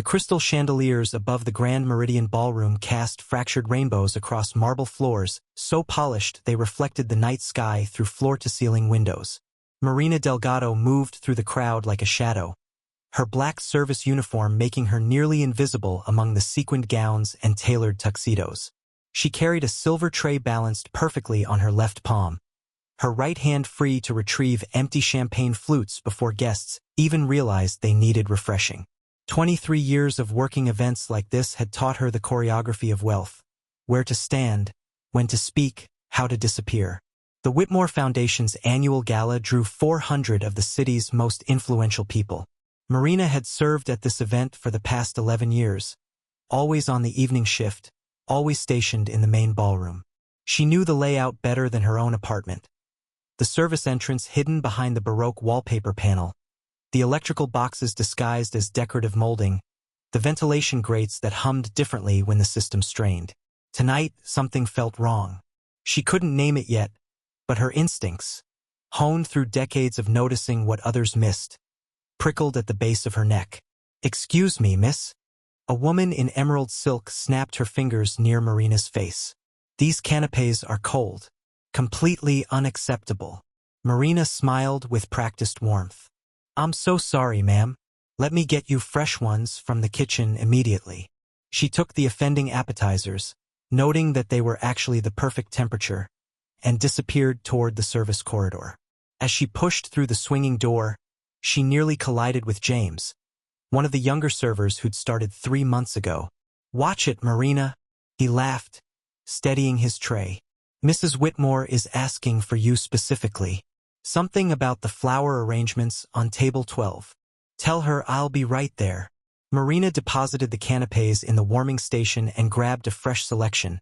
The crystal chandeliers above the Grand Meridian ballroom cast fractured rainbows across marble floors, so polished they reflected the night sky through floor-to-ceiling windows. Marina Delgado moved through the crowd like a shadow, her black service uniform making her nearly invisible among the sequined gowns and tailored tuxedos. She carried a silver tray balanced perfectly on her left palm, her right hand free to retrieve empty champagne flutes before guests even realized they needed refreshing. 23 years of working events like this had taught her the choreography of wealth, where to stand, when to speak, how to disappear. The Whitmore Foundation's annual gala drew 400 of the city's most influential people. Marina had served at this event for the past 11 years, always on the evening shift, always stationed in the main ballroom. She knew the layout better than her own apartment. The service entrance hidden behind the baroque wallpaper panel, the electrical boxes disguised as decorative molding, the ventilation grates that hummed differently when the system strained. Tonight, something felt wrong. She couldn't name it yet, but her instincts, honed through decades of noticing what others missed, prickled at the base of her neck. "Excuse me, miss." A woman in emerald silk snapped her fingers near Marina's face. "These canapés are cold. Completely unacceptable." Marina smiled with practiced warmth. "I'm so sorry, ma'am. Let me get you fresh ones from the kitchen immediately." She took the offending appetizers, noting that they were actually the perfect temperature, and disappeared toward the service corridor. As she pushed through the swinging door, she nearly collided with James, one of the younger servers who'd started 3 months ago. "Watch it, Marina," he laughed, steadying his tray. "Mrs. Whitmore is asking for you specifically. Something about the flower arrangements on table 12. Tell her I'll be right there." Marina deposited the canapés in the warming station and grabbed a fresh selection,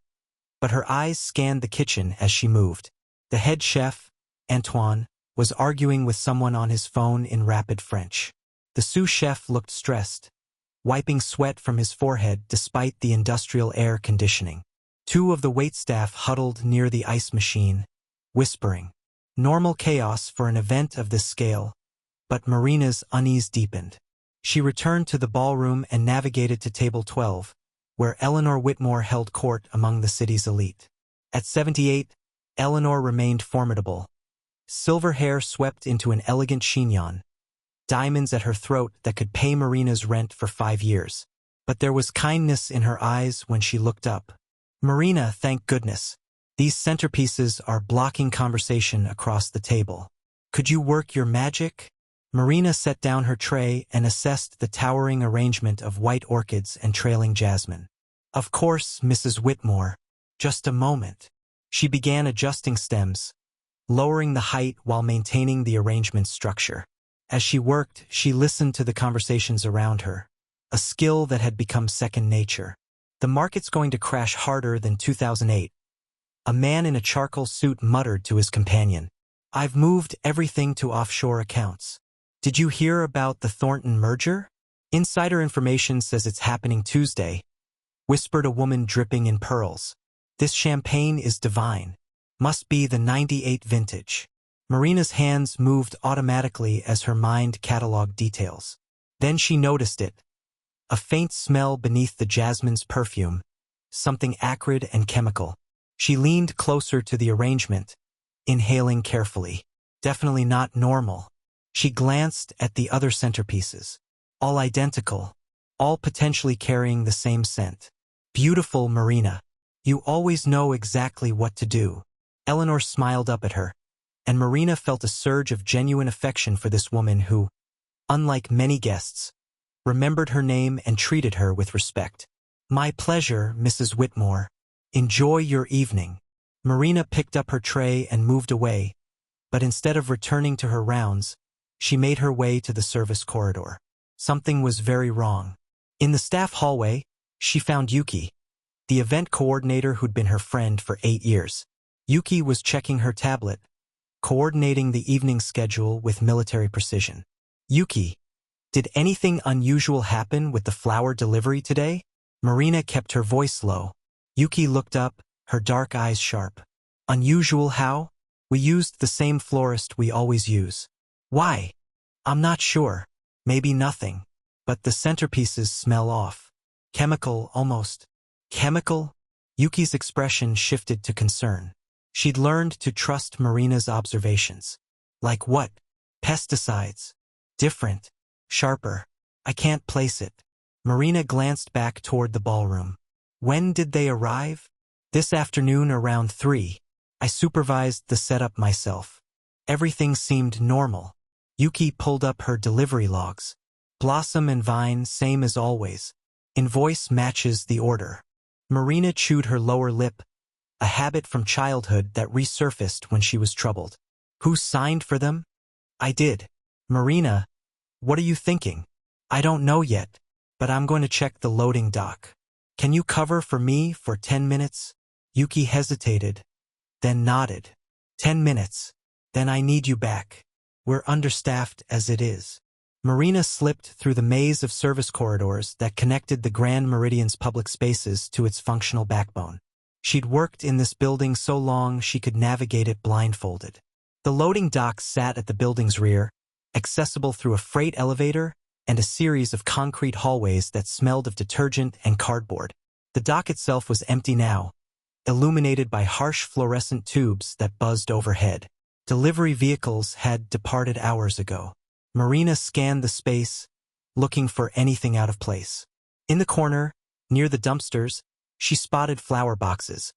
but her eyes scanned the kitchen as she moved. The head chef, Antoine, was arguing with someone on his phone in rapid French. The sous chef looked stressed, wiping sweat from his forehead despite the industrial air conditioning. 2 of the waitstaff huddled near the ice machine, whispering. Normal chaos for an event of this scale, but Marina's unease deepened. She returned to the ballroom and navigated to table 12, where Eleanor Whitmore held court among the city's elite. At 78, Eleanor remained formidable. Silver hair swept into an elegant chignon, diamonds at her throat that could pay Marina's rent for 5 years. But there was kindness in her eyes when she looked up. "Marina, thank goodness. These centerpieces are blocking conversation across the table. Could you work your magic?" Marina set down her tray and assessed the towering arrangement of white orchids and trailing jasmine. "Of course, Mrs. Whitmore. Just a moment." She began adjusting stems, lowering the height while maintaining the arrangement's structure. As she worked, she listened to the conversations around her, a skill that had become second nature. "The market's going to crash harder than 2008. A man in a charcoal suit muttered to his companion. "I've moved everything to offshore accounts. Did you hear about the Thornton merger? Insider information says it's happening Tuesday," whispered a woman dripping in pearls. "This champagne is divine. Must be the 98 vintage." Marina's hands moved automatically as her mind cataloged details. Then she noticed it. A faint smell beneath the jasmine's perfume, something acrid and chemical. She leaned closer to the arrangement, inhaling carefully. Definitely not normal. She glanced at the other centerpieces. All identical, all potentially carrying the same scent. "Beautiful, Marina. You always know exactly what to do." Eleanor smiled up at her, and Marina felt a surge of genuine affection for this woman who, unlike many guests, remembered her name and treated her with respect. "My pleasure, Mrs. Whitmore. Enjoy your evening." Marina picked up her tray and moved away, but instead of returning to her rounds, she made her way to the service corridor. Something was very wrong. In the staff hallway, she found Yuki, the event coordinator who'd been her friend for 8 years. Yuki was checking her tablet, coordinating the evening schedule with military precision. "Yuki, did anything unusual happen with the flower delivery today?" Marina kept her voice low. Yuki looked up, her dark eyes sharp. "Unusual how? We used the same florist we always use." "Why?" "I'm not sure. Maybe nothing. but the centerpieces smell off. Chemical, almost. Chemical? Yuki's expression shifted to concern. She'd learned to trust Marina's observations. Like what? Pesticides. Different. Sharper. I can't place it. Marina glanced back toward the ballroom. When did they arrive? This afternoon around 3. I supervised the setup myself. Everything seemed normal. Yuki pulled up her delivery logs. Blossom and Vine, same as always. Invoice matches the order. Marina chewed her lower lip, a habit from childhood that resurfaced when she was troubled. Who signed for them? I did. Marina, what are you thinking? I don't know yet, but I'm going to check the loading dock. Can you cover for me for 10 minutes? Yuki hesitated, then nodded. 10 minutes. Then I need you back. We're understaffed as it is. Marina slipped through the maze of service corridors that connected the Grand Meridian's public spaces to its functional backbone. She'd worked in this building so long she could navigate it blindfolded. The loading dock sat at the building's rear, accessible through a freight elevator and a series of concrete hallways that smelled of detergent and cardboard. The dock itself was empty now, illuminated by harsh fluorescent tubes that buzzed overhead. Delivery vehicles had departed hours ago. Marina scanned the space, looking for anything out of place. In the corner, near the dumpsters, she spotted flower boxes,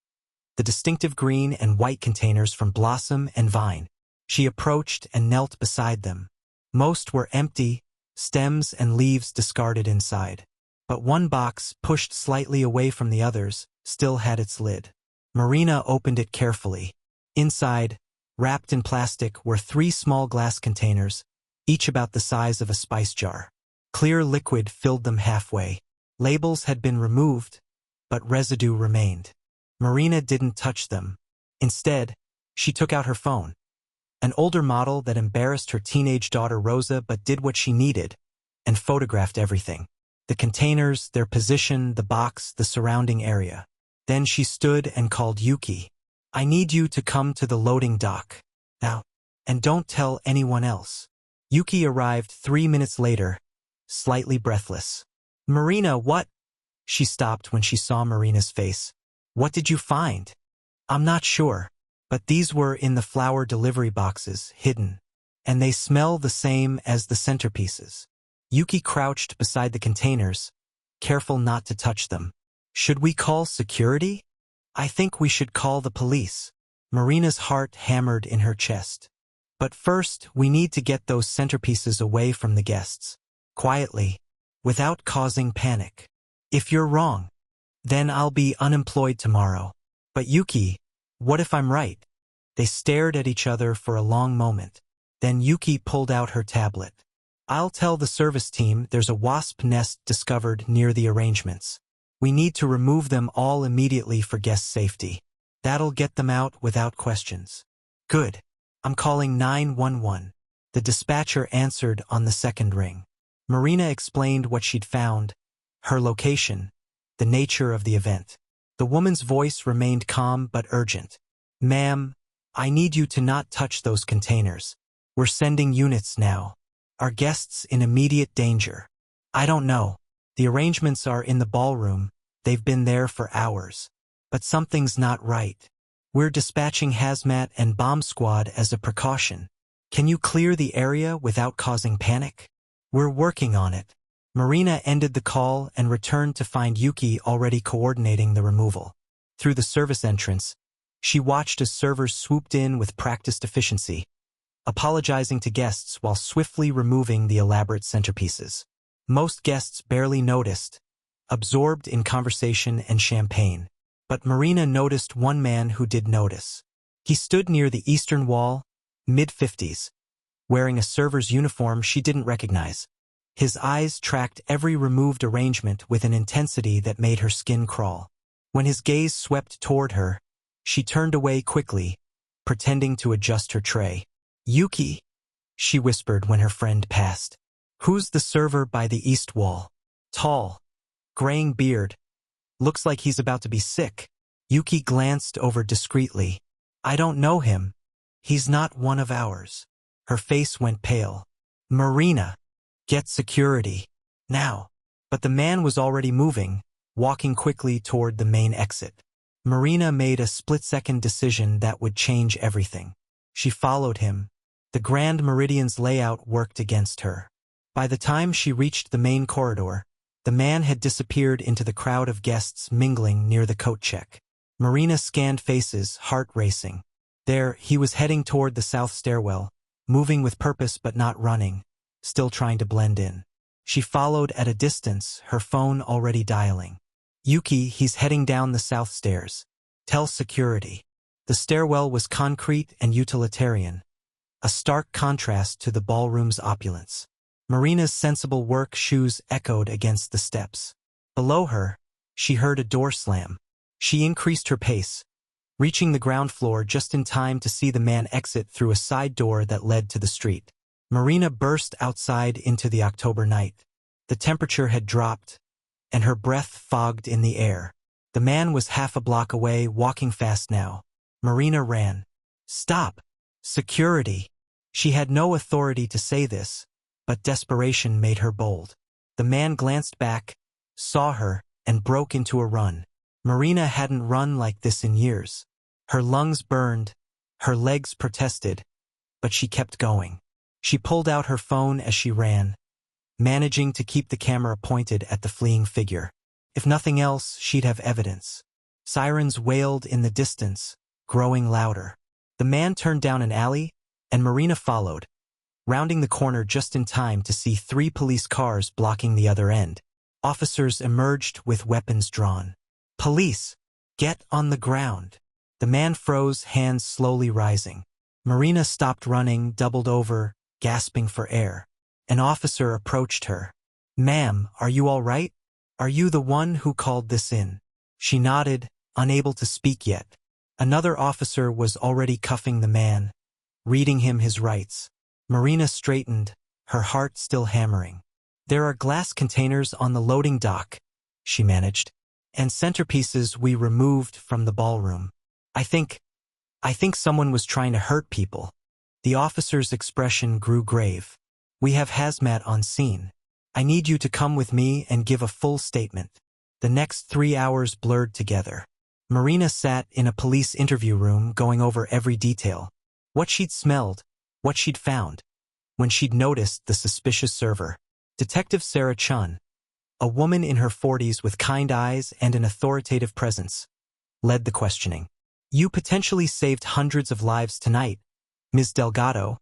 the distinctive green and white containers from Blossom and Vine. She approached and knelt beside them. Most were empty, stems and leaves discarded inside. But one box, pushed slightly away from the others, still had its lid. Marina opened it carefully. Inside, wrapped in plastic, were 3 small glass containers, each about the size of a spice jar. Clear liquid filled them halfway. Labels had been removed, but residue remained. Marina didn't touch them. Instead, she took out her phone. An older model that embarrassed her teenage daughter Rosa but did what she needed, and photographed everything. The containers, their position, the box, the surrounding area. Then she stood and called Yuki. I need you to come to the loading dock. Now. And don't tell anyone else. Yuki arrived 3 minutes later, slightly breathless. Marina, what? She stopped when she saw Marina's face. What did you find? I'm not sure, but these were in the flower delivery boxes, hidden. And they smell the same as the centerpieces. Yuki crouched beside the containers, careful not to touch them. Should we call security? I think we should call the police. Marina's heart hammered in her chest. But first, we need to get those centerpieces away from the guests. Quietly, without causing panic. If you're wrong, then I'll be unemployed tomorrow. But Yuki, what if I'm right? They stared at each other for a long moment. Then Yuki pulled out her tablet. I'll tell the service team there's a wasp nest discovered near the arrangements. We need to remove them all immediately for guest safety. That'll get them out without questions. Good. I'm calling 911. The dispatcher answered on the second ring. Marina explained what she'd found, her location, the nature of the event. The woman's voice remained calm but urgent. Ma'am, I need you to not touch those containers. We're sending units now. Are guests in immediate danger? I don't know. The arrangements are in the ballroom. They've been there for hours. But something's not right. We're dispatching hazmat and bomb squad as a precaution. Can you clear the area without causing panic? We're working on it. Marina ended the call and returned to find Yuki already coordinating the removal. Through the service entrance, she watched as servers swooped in with practiced efficiency, apologizing to guests while swiftly removing the elaborate centerpieces. Most guests barely noticed, absorbed in conversation and champagne. But Marina noticed one man who did notice. He stood near the eastern wall, mid-50s, wearing a server's uniform she didn't recognize. His eyes tracked every removed arrangement with an intensity that made her skin crawl. When his gaze swept toward her, she turned away quickly, pretending to adjust her tray. Yuki, she whispered when her friend passed. Who's the server by the east wall? Tall, graying beard. Looks like he's about to be sick. Yuki glanced over discreetly. I don't know him. He's not one of ours. Her face went pale. Marina, get security. Now. But the man was already moving, walking quickly toward the main exit. Marina made a split-second decision that would change everything. She followed him. The Grand Meridian's layout worked against her. By the time she reached the main corridor, the man had disappeared into the crowd of guests mingling near the coat check. Marina scanned faces, heart racing. There, he was heading toward the south stairwell, moving with purpose but not running, still trying to blend in. She followed at a distance, her phone already dialing. Yuki, he's heading down the south stairs. Tell security. The stairwell was concrete and utilitarian, a stark contrast to the ballroom's opulence. Marina's sensible work shoes echoed against the steps. Below her, she heard a door slam. She increased her pace, reaching the ground floor just in time to see the man exit through a side door that led to the street. Marina burst outside into the October night. The temperature had dropped, and her breath fogged in the air. The man was half a block away, walking fast now. Marina ran. Stop! Security! She had no authority to say this, but desperation made her bold. The man glanced back, saw her, and broke into a run. Marina hadn't run like this in years. Her lungs burned, her legs protested, but she kept going. She pulled out her phone as she ran, managing to keep the camera pointed at the fleeing figure. If nothing else, she'd have evidence. Sirens wailed in the distance, growing louder. The man turned down an alley, and Marina followed, rounding the corner just in time to see 3 police cars blocking the other end. Officers emerged with weapons drawn. Police! Get on the ground! The man froze, hands slowly rising. Marina stopped running, doubled over, gasping for air. An officer approached her. Ma'am, are you all right? Are you the one who called this in? She nodded, unable to speak yet. Another officer was already cuffing the man, reading him his rights. Marina straightened, her heart still hammering. There are glass containers on the loading dock, she managed, and centerpieces we removed from the ballroom. I think someone was trying to hurt people. The officer's expression grew grave. We have hazmat on scene. I need you to come with me and give a full statement. The next 3 hours blurred together. Marina sat in a police interview room going over every detail. What she'd smelled, what she'd found, when she'd noticed the suspicious server. Detective Sarah Chun, a woman in her 40s with kind eyes and an authoritative presence, led the questioning. You potentially saved hundreds of lives tonight, Ms. Delgado,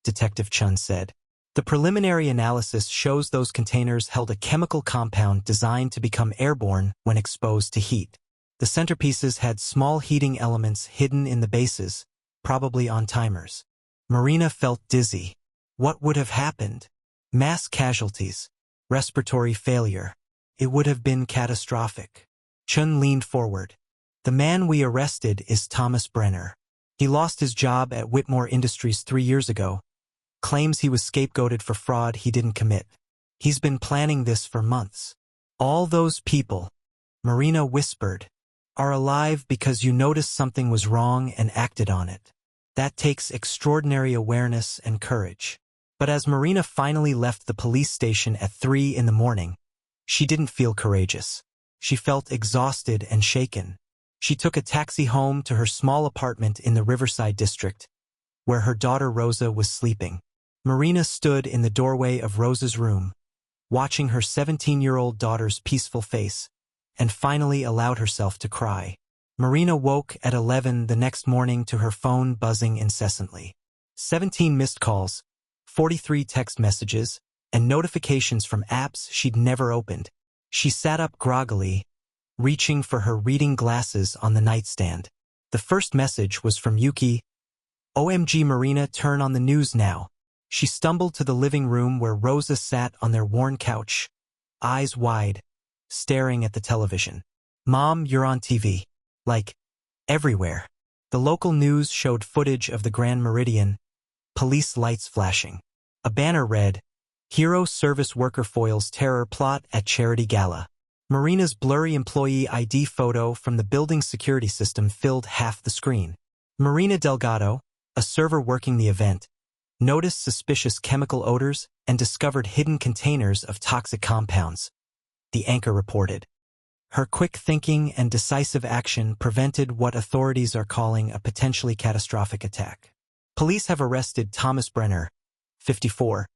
Detective Chun said. The preliminary analysis shows those containers held a chemical compound designed to become airborne when exposed to heat. The centerpieces had small heating elements hidden in the bases, probably on timers. Marina felt dizzy. What would have happened? Mass casualties, respiratory failure. It would have been catastrophic. Chun leaned forward. The man we arrested is Thomas Brenner. He lost his job at Whitmore Industries 3 years ago. Claims he was scapegoated for fraud he didn't commit. He's been planning this for months. All those people, Marina whispered, are alive because you noticed something was wrong and acted on it. That takes extraordinary awareness and courage. But as Marina finally left the police station at 3 in the morning, she didn't feel courageous. She felt exhausted and shaken. She took a taxi home to her small apartment in the Riverside district, where her daughter Rosa was sleeping. Marina stood in the doorway of Rosa's room, watching her 17-year-old daughter's peaceful face, and finally allowed herself to cry. Marina woke at 11 the next morning to her phone buzzing incessantly. 17 missed calls, 43 text messages, and notifications from apps she'd never opened. She sat up groggily, reaching for her reading glasses on the nightstand. The first message was from Yuki. OMG Marina, turn on the news now. She stumbled to the living room where Rosa sat on their worn couch, eyes wide, staring at the television. Mom, you're on TV. Like, everywhere. The local news showed footage of the Grand Meridian, police lights flashing. A banner read, Hero Service Worker Foils Terror Plot at Charity Gala. Marina's blurry employee ID photo from the building's security system filled half the screen. Marina Delgado, a server working the event, noticed suspicious chemical odors, and discovered hidden containers of toxic compounds, the anchor reported. Her quick thinking and decisive action prevented what authorities are calling a potentially catastrophic attack. Police have arrested Thomas Brenner, 54,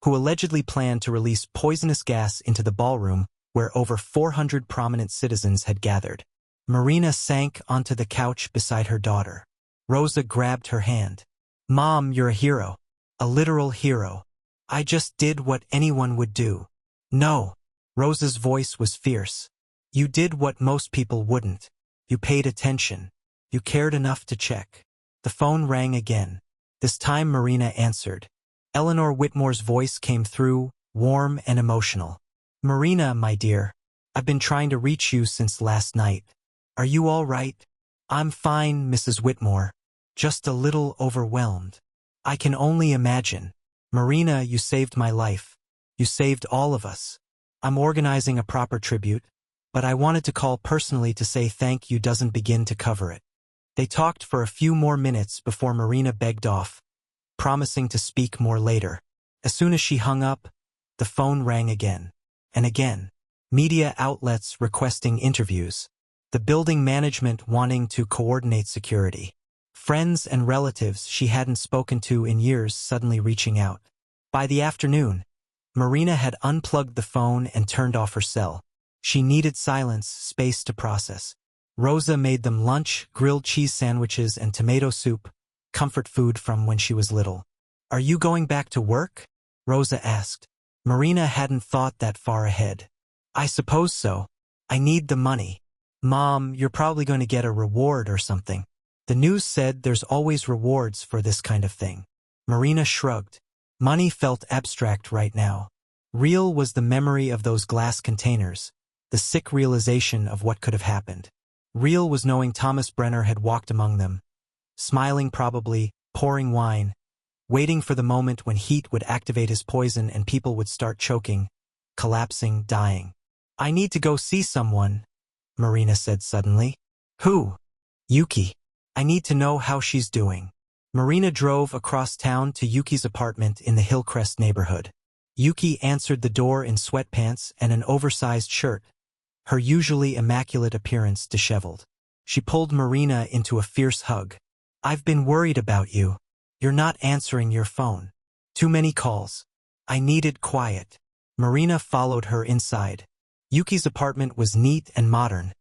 who allegedly planned to release poisonous gas into the ballroom where over 400 prominent citizens had gathered. Marina sank onto the couch beside her daughter. Rosa grabbed her hand. "Mom, you're a hero. A literal hero. I just did what anyone would do." "No." Rosa's voice was fierce. "You did what most people wouldn't. You paid attention. You cared enough to check." The phone rang again. This time Marina answered. Eleanor Whitmore's voice came through, warm and emotional. "Marina, my dear, I've been trying to reach you since last night. Are you all right?" "I'm fine, Mrs. Whitmore. Just a little overwhelmed." "I can only imagine. Marina, you saved my life. You saved all of us. I'm organizing a proper tribute, but I wanted to call personally to say thank you doesn't begin to cover it." They talked for a few more minutes before Marina begged off, promising to speak more later. As soon as she hung up, the phone rang again. And again. Media outlets requesting interviews. The building management wanting to coordinate security. Friends and relatives she hadn't spoken to in years suddenly reaching out. By the afternoon, Marina had unplugged the phone and turned off her cell. She needed silence, space to process. Rosa made them lunch, grilled cheese sandwiches and tomato soup, comfort food from when she was little. "Are you going back to work?" Rosa asked. Marina hadn't thought that far ahead. "I suppose so. I need the money." "Mom, you're probably going to get a reward or something." "The news said there's always rewards for this kind of thing." Marina shrugged. Money felt abstract right now. Real was the memory of those glass containers, the sick realization of what could have happened. Real was knowing Thomas Brenner had walked among them, smiling probably, pouring wine, waiting for the moment when heat would activate his poison and people would start choking, collapsing, dying. "I need to go see someone," Marina said suddenly. "Who?" "Yuki. I need to know how she's doing." Marina drove across town to Yuki's apartment in the Hillcrest neighborhood. Yuki answered the door in sweatpants and an oversized shirt, her usually immaculate appearance disheveled. She pulled Marina into a fierce hug. "I've been worried about you. You're not answering your phone. Too many calls. I needed quiet." Marina followed her inside. Yuki's apartment was neat and modern.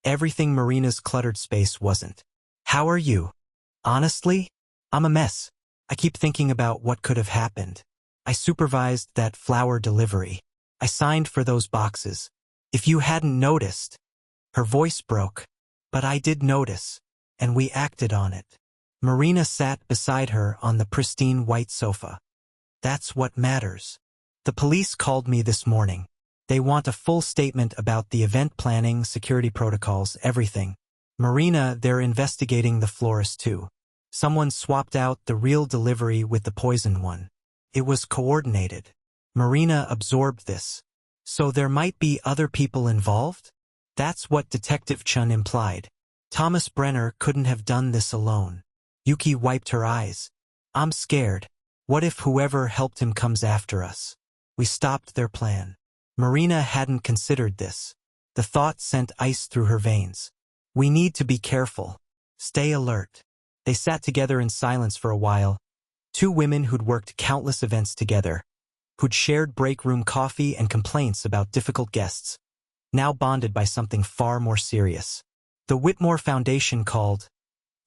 Everything Marina's cluttered space wasn't. "How are you?" "Honestly, I'm a mess. I keep thinking about what could have happened. I supervised that flower delivery. I signed for those boxes. If you hadn't noticed." Her voice broke. "But I did notice, and we acted on it." Marina sat beside her on the pristine white sofa. "That's what matters. The police called me this morning. They want a full statement about the event planning, security protocols, everything. Marina, they're investigating the florist too. Someone swapped out the real delivery with the poisoned one. It was coordinated." Marina absorbed this. "So there might be other people involved?" That's what Detective Chun implied. Thomas Brenner couldn't have done this alone. Yuki wiped her eyes. "I'm scared. What if whoever helped him comes after us?" We stopped their plan. Marina hadn't considered this. The thought sent ice through her veins. "We need to be careful. Stay alert." They sat together in silence for a while. Two women who'd worked countless events together, who'd shared break room coffee and complaints about difficult guests, now bonded by something far more serious. "The Whitmore Foundation called,"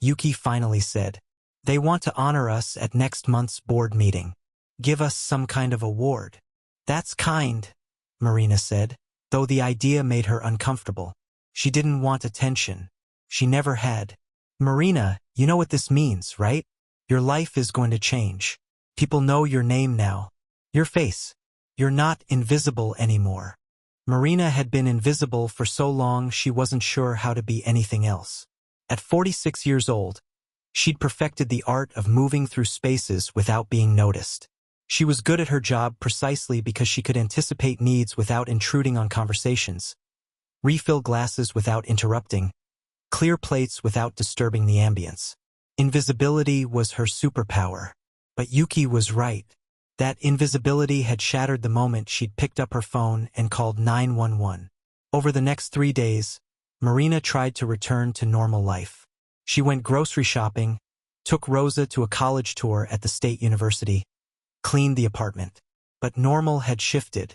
Yuki finally said. "They want to honor us at next month's board meeting. Give us some kind of award." "That's kind," Marina said, though the idea made her uncomfortable. She didn't want attention. She never had. "Marina, you know what this means, right? Your life is going to change. People know your name now. Your face. You're not invisible anymore." Marina had been invisible for so long she wasn't sure how to be anything else. At 46 years old, she'd perfected the art of moving through spaces without being noticed. She was good at her job precisely because she could anticipate needs without intruding on conversations, refill glasses without interrupting, clear plates without disturbing the ambience. Invisibility was her superpower. But Yuki was right. That invisibility had shattered the moment she'd picked up her phone and called 911. Over the next 3 days, Marina tried to return to normal life. She went grocery shopping, took Rosa to a college tour at the state university, cleaned the apartment. But normal had shifted.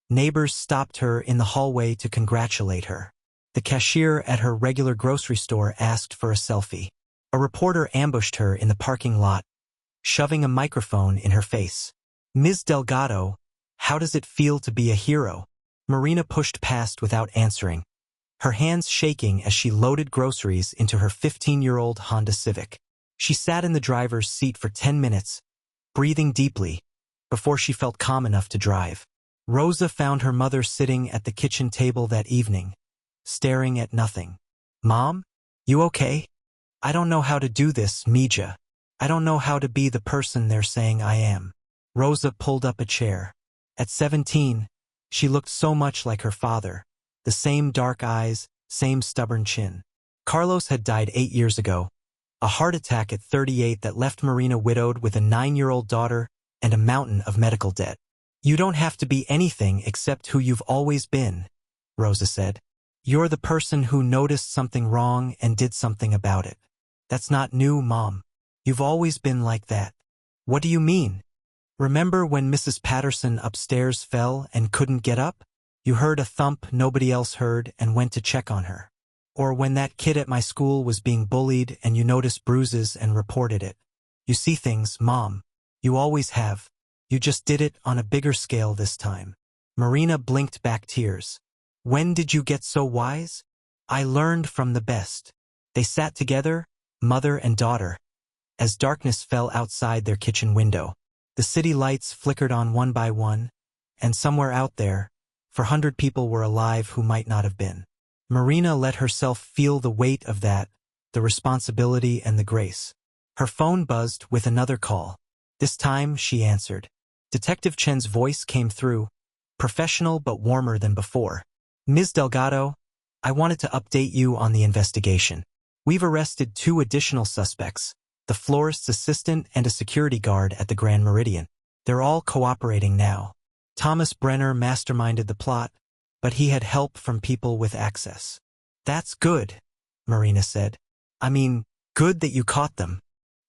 Neighbors stopped her in the hallway to congratulate her. The cashier at her regular grocery store asked for a selfie. A reporter ambushed her in the parking lot, shoving a microphone in her face. "Ms. Delgado, how does it feel to be a hero?" Marina pushed past without answering, her hands shaking as she loaded groceries into her 15-year-old Honda Civic. She sat in the driver's seat for 10 minutes, breathing deeply, before she felt calm enough to drive. Rosa found her mother sitting at the kitchen table that evening, staring at nothing. "Mom, you okay? I don't know how to do this, Mija. I don't know how to be the person they're saying I am." Rosa pulled up a chair. At 17, she looked so much like her father, the same dark eyes, same stubborn chin. Carlos had died 8 years ago, a heart attack at 38 that left Marina widowed with a 9-year-old daughter and a mountain of medical debt. "You don't have to be anything except who you've always been," Rosa said. "You're the person who noticed something wrong and did something about it. That's not new, Mom. You've always been like that." "What do you mean? Remember when Mrs. Patterson upstairs fell and couldn't get up? You heard a thump nobody else heard and went to check on her. Or when that kid at my school was being bullied and you noticed bruises and reported it. You see things, Mom. You always have. You just did it on a bigger scale this time." Marina blinked back tears. "When did you get so wise?" "I learned from the best." They sat together, mother and daughter, as darkness fell outside their kitchen window. The city lights flickered on one by one, and somewhere out there, 400 people were alive who might not have been. Marina let herself feel the weight of that, the responsibility and the grace. Her phone buzzed with another call. This time, she answered. Detective Chen's voice came through, professional but warmer than before. "Ms. Delgado, I wanted to update you on the investigation. We've arrested 2 additional suspects, the florist's assistant and a security guard at the Grand Meridian. They're all cooperating now. Thomas Brenner masterminded the plot, but he had help from people with access." "That's good," Marina said. "I mean, good that you caught them.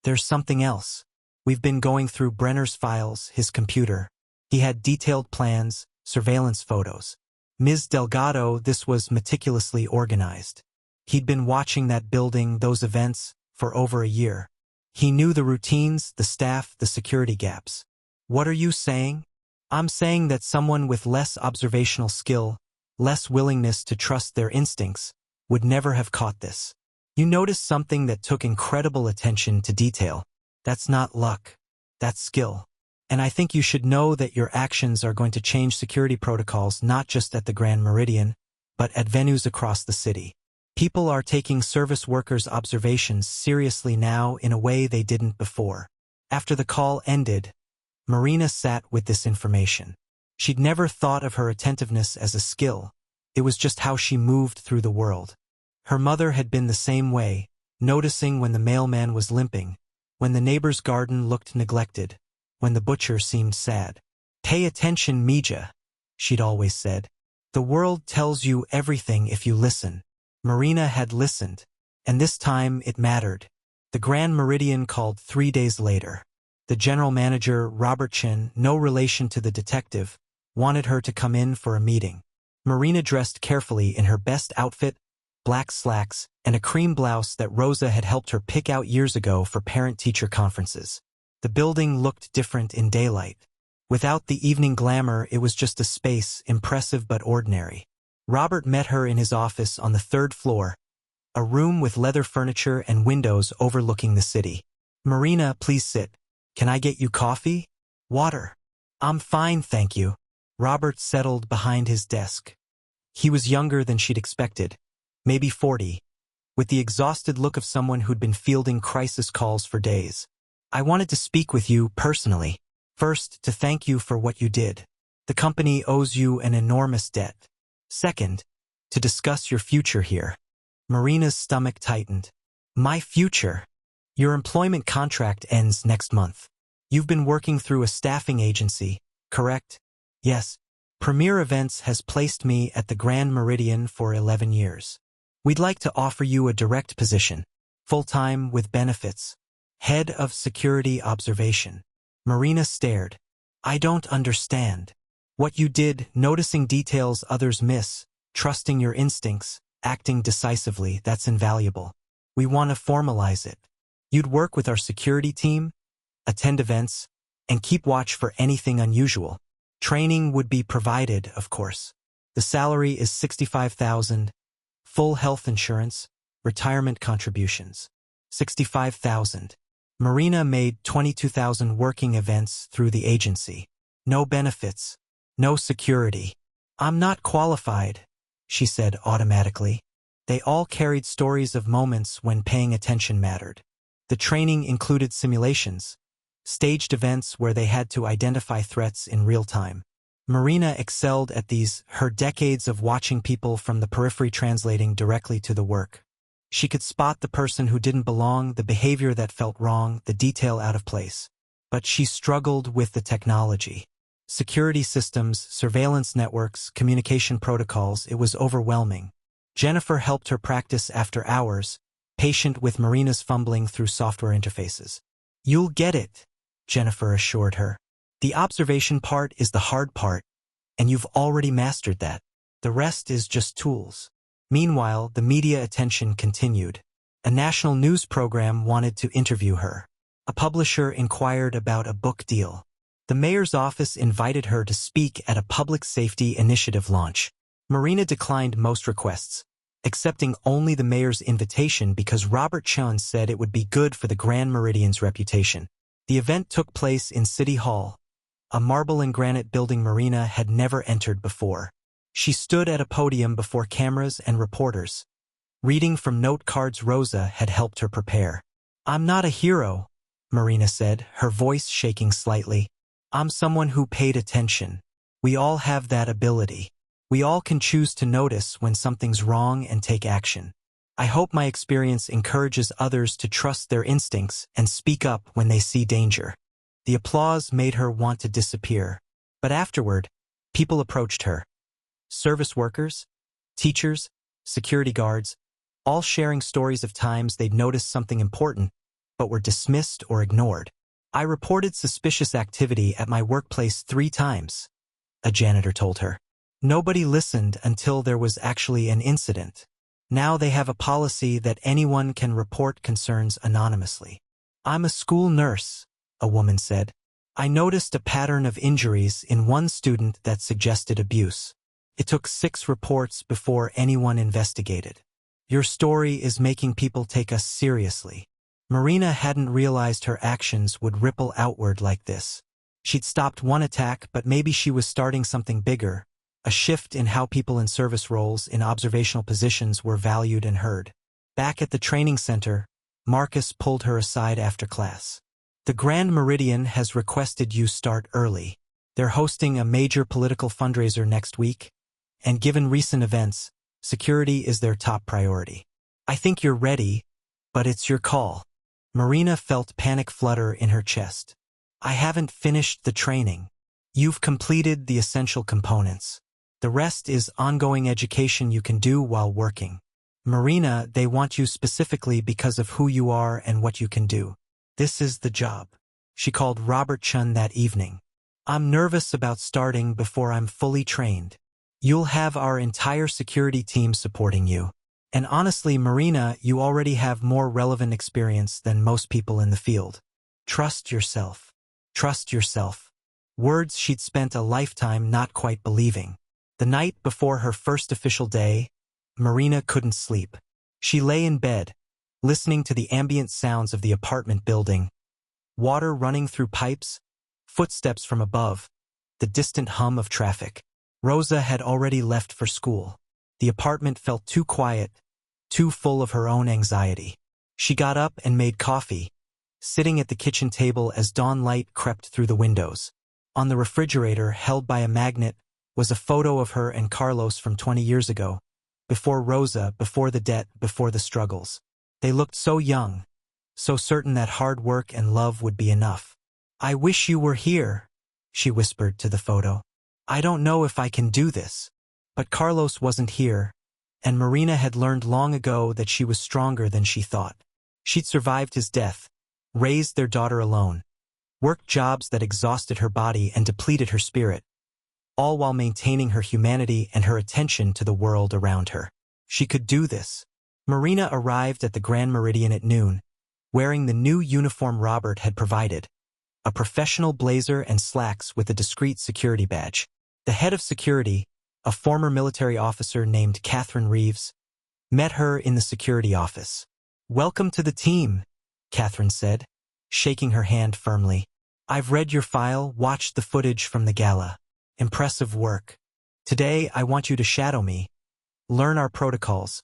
There's something else. We've been going through Brenner's files, his computer. He had detailed plans, surveillance photos. Ms. Delgado, this was meticulously organized. He'd been watching that building, those events, for over a year. He knew the routines, the staff, the security gaps." "What are you saying?" "I'm saying that someone with less observational skill, less willingness to trust their instincts, would never have caught this. You noticed something that took incredible attention to detail. That's not luck. That's skill. And I think you should know that your actions are going to change security protocols not just at the Grand Meridian, but at venues across the city. People are taking service workers' observations seriously now in a way they didn't before." After the call ended, Marina sat with this information. She'd never thought of her attentiveness as a skill. It was just how she moved through the world. Her mother had been the same way, noticing when the mailman was limping, when the neighbor's garden looked neglected, when the butcher seemed sad. "Pay attention, Mija," she'd always said. "The world tells you everything if you listen." Marina had listened, and this time it mattered. The Grand Meridian called 3 days later. The general manager, Robert Chen, no relation to the detective, wanted her to come in for a meeting. Marina dressed carefully in her best outfit, black slacks, and a cream blouse that Rosa had helped her pick out years ago for parent-teacher conferences. The building looked different in daylight. Without the evening glamour, it was just a space, impressive but ordinary. Robert met her in his office on the 3rd floor, a room with leather furniture and windows overlooking the city. "Marina, please sit. Can I get you coffee? Water?" "I'm fine, thank you." Robert settled behind his desk. He was younger than she'd expected, maybe 40, with the exhausted look of someone who'd been fielding crisis calls for days. "I wanted to speak with you personally. First, to thank you for what you did. The company owes you an enormous debt. Second, to discuss your future here." Marina's stomach tightened. "My future? Your employment contract ends next month. You've been working through a staffing agency, correct? Yes. Premier Events has placed me at the Grand Meridian for 11 years. We'd like to offer you a direct position, full-time with benefits. Head of Security Observation. Marina stared. I don't understand. What you did, noticing details others miss, trusting your instincts, acting decisively, that's invaluable. We want to formalize it. You'd work with our security team, attend events, and keep watch for anything unusual. Training would be provided, of course. The salary is $65,000, full health insurance, retirement contributions. $65,000. Marina made $22,000 working events through the agency. No benefits, no security. I'm not qualified, she said automatically. They all carried stories of moments when paying attention mattered. The training included simulations, staged events where they had to identify threats in real time. Marina excelled at these, her decades of watching people from the periphery translating directly to the work. She could spot the person who didn't belong, the behavior that felt wrong, the detail out of place. But she struggled with the technology. Security systems, surveillance networks, communication protocols, it was overwhelming. Jennifer helped her practice after hours, patient with Marina's fumbling through software interfaces. You'll get it, Jennifer assured her. The observation part is the hard part, and you've already mastered that. The rest is just tools. Meanwhile, the media attention continued. A national news program wanted to interview her. A publisher inquired about a book deal. The mayor's office invited her to speak at a public safety initiative launch. Marina declined most requests, accepting only the mayor's invitation because Robert Chun said it would be good for the Grand Meridian's reputation. The event took place in City Hall, a marble and granite building Marina had never entered before. She stood at a podium before cameras and reporters. Reading from note cards Rosa had helped her prepare. I'm not a hero, Marina said, her voice shaking slightly. I'm someone who paid attention. We all have that ability. We all can choose to notice when something's wrong and take action. I hope my experience encourages others to trust their instincts and speak up when they see danger. The applause made her want to disappear. But afterward, people approached her. Service workers, teachers, security guards, all sharing stories of times they'd noticed something important, but were dismissed or ignored. I reported suspicious activity at my workplace 3 times, a janitor told her. Nobody listened until there was actually an incident. Now they have a policy that anyone can report concerns anonymously. I'm a school nurse, a woman said. I noticed a pattern of injuries in one student that suggested abuse. It took 6 reports before anyone investigated. Your story is making people take us seriously. Marina hadn't realized her actions would ripple outward like this. She'd stopped one attack, but maybe she was starting something bigger, a shift in how people in service roles in observational positions were valued and heard. Back at the training center, Marcus pulled her aside after class. The Grand Meridian has requested you start early. They're hosting a major political fundraiser next week, and given recent events, security is their top priority. I think you're ready, but it's your call. Marina felt panic flutter in her chest. I haven't finished the training. You've completed the essential components. The rest is ongoing education you can do while working. Marina, they want you specifically because of who you are and what you can do. This is the job. She called Robert Chun that evening. I'm nervous about starting before I'm fully trained. You'll have our entire security team supporting you. And honestly, Marina, you already have more relevant experience than most people in the field. Trust yourself. Trust yourself. Words she'd spent a lifetime not quite believing. The night before her first official day, Marina couldn't sleep. She lay in bed, listening to the ambient sounds of the apartment building. Water running through pipes, footsteps from above, the distant hum of traffic. Rosa had already left for school. The apartment felt too quiet, too full of her own anxiety. She got up and made coffee, sitting at the kitchen table as dawn light crept through the windows. On the refrigerator, held by a magnet, was a photo of her and Carlos from 20 years ago. Before Rosa, before the debt, before the struggles. They looked so young, so certain that hard work and love would be enough. "I wish you were here," she whispered to the photo. "I don't know if I can do this." But Carlos wasn't here, and Marina had learned long ago that she was stronger than she thought. She'd survived his death, raised their daughter alone, worked jobs that exhausted her body and depleted her spirit, all while maintaining her humanity and her attention to the world around her. She could do this. Marina arrived at the Grand Meridian at noon, wearing the new uniform Robert had provided, a professional blazer and slacks with a discreet security badge. The head of security, a former military officer named Catherine Reeves, met her in the security office. "Welcome to the team," Catherine said, shaking her hand firmly. "I've read your file, watched the footage from the gala. Impressive work. Today, I want you to shadow me, learn our protocols,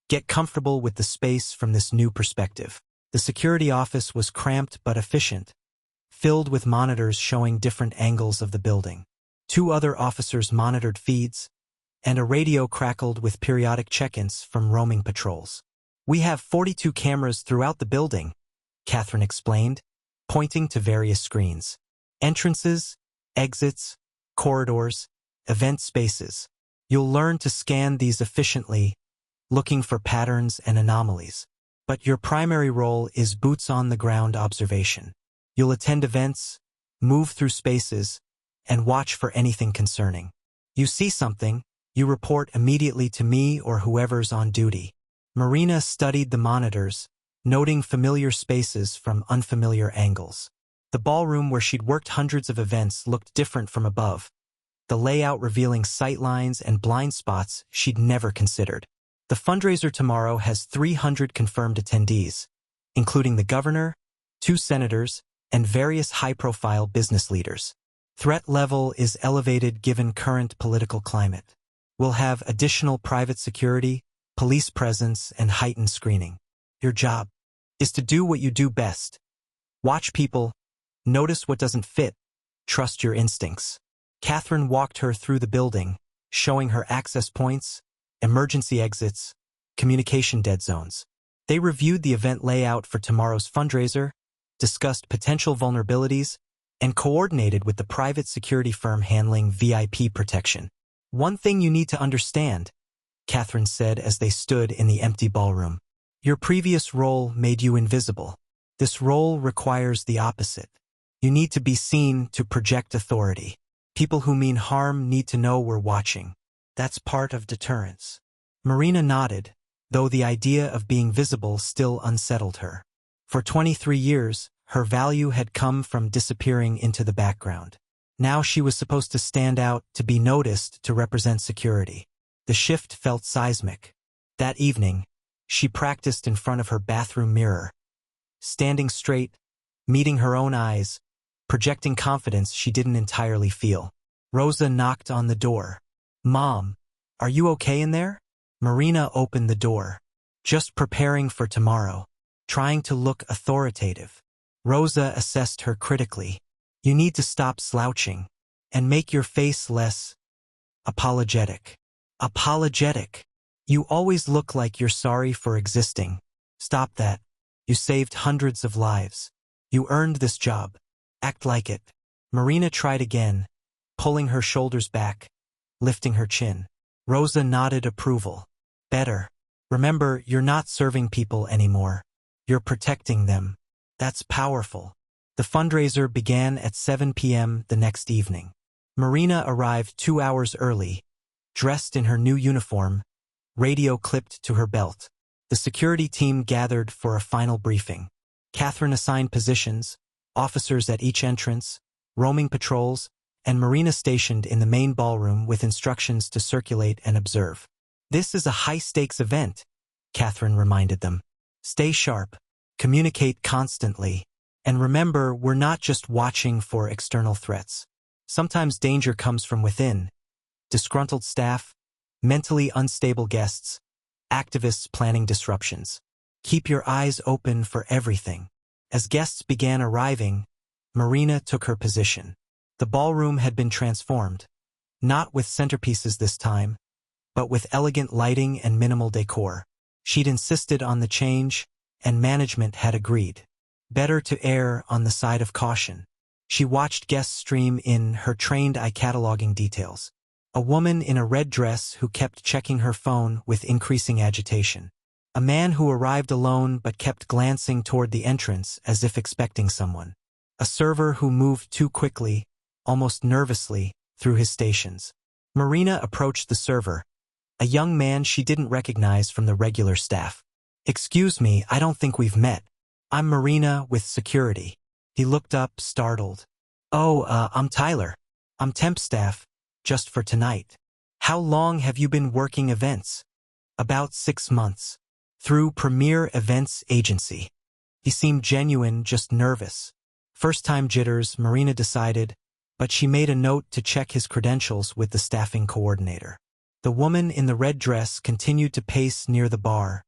get comfortable with the space from this new perspective." The security office was cramped but efficient, filled with monitors showing different angles of the building. 2 other officers monitored feeds, and a radio crackled with periodic check-ins from roaming patrols. "We have 42 cameras throughout the building," Catherine explained, pointing to various screens. "Entrances, exits, corridors, event spaces. You'll learn to scan these efficiently, looking for patterns and anomalies. But your primary role is boots-on-the-ground observation. You'll attend events, move through spaces, and watch for anything concerning. You see something, you report immediately to me or whoever's on duty." Marina studied the monitors, noting familiar spaces from unfamiliar angles. The ballroom where she'd worked hundreds of events looked different from above, the layout revealing sightlines and blind spots she'd never considered. "The fundraiser tomorrow has 300 confirmed attendees, including the governor, 2 senators, and various high-profile business leaders. Threat level is elevated given current political climate. We'll have additional private security, police presence, and heightened screening. Your job is to do what you do best. Watch people, notice what doesn't fit, trust your instincts." Catherine walked her through the building, showing her access points, emergency exits, communication dead zones. They reviewed the event layout for tomorrow's fundraiser, discussed potential vulnerabilities, and coordinated with the private security firm handling VIP protection. "One thing you need to understand," Catherine said as they stood in the empty ballroom. "Your previous role made you invisible. This role requires the opposite. You need to be seen to project authority. People who mean harm need to know we're watching. That's part of deterrence." Marina nodded, though the idea of being visible still unsettled her. For 23 years, her value had come from disappearing into the background. Now she was supposed to stand out, to be noticed, to represent security. The shift felt seismic. That evening, she practiced in front of her bathroom mirror, standing straight, meeting her own eyes, projecting confidence she didn't entirely feel. Rosa knocked on the door. "Mom, are you okay in there?" Marina opened the door. "Just preparing for tomorrow, trying to look authoritative." Rosa assessed her critically. "You need to stop slouching, and make your face less apologetic." "Apologetic? You always look like you're sorry for existing. Stop that. You saved hundreds of lives. You earned this job. Act like it." Marina tried again, pulling her shoulders back, lifting her chin. Rosa nodded approval. "Better. Remember, you're not serving people anymore. You're protecting them. That's powerful." The fundraiser began at 7 p.m. the next evening. Marina arrived 2 hours early, dressed in her new uniform, radio clipped to her belt. The security team gathered for a final briefing. Catherine assigned positions, officers at each entrance, roaming patrols, and Marina stationed in the main ballroom with instructions to circulate and observe. "This is a high-stakes event," Catherine reminded them. "Stay sharp, communicate constantly, and remember, we're not just watching for external threats. Sometimes danger comes from within. Disgruntled staff, mentally unstable guests, activists planning disruptions. Keep your eyes open for everything." As guests began arriving, Marina took her position. The ballroom had been transformed, not with centerpieces this time, but with elegant lighting and minimal decor. She'd insisted on the change, and management had agreed. Better to err on the side of caution. She watched guests stream in, her trained eye cataloging details. A woman in a red dress who kept checking her phone with increasing agitation. A man who arrived alone but kept glancing toward the entrance as if expecting someone. A server who moved too quickly, almost nervously, through his stations. Marina approached the server, a young man she didn't recognize from the regular staff. "Excuse me, I don't think we've met. I'm Marina with security." He looked up, startled. "Oh, I'm Tyler. I'm temp staff, just for tonight." "How long have you been working events?" "About 6 months. Through Premier Events Agency." He seemed genuine, just nervous. First-time jitters, Marina decided, but she made a note to check his credentials with the staffing coordinator. The woman in the red dress continued to pace near the bar,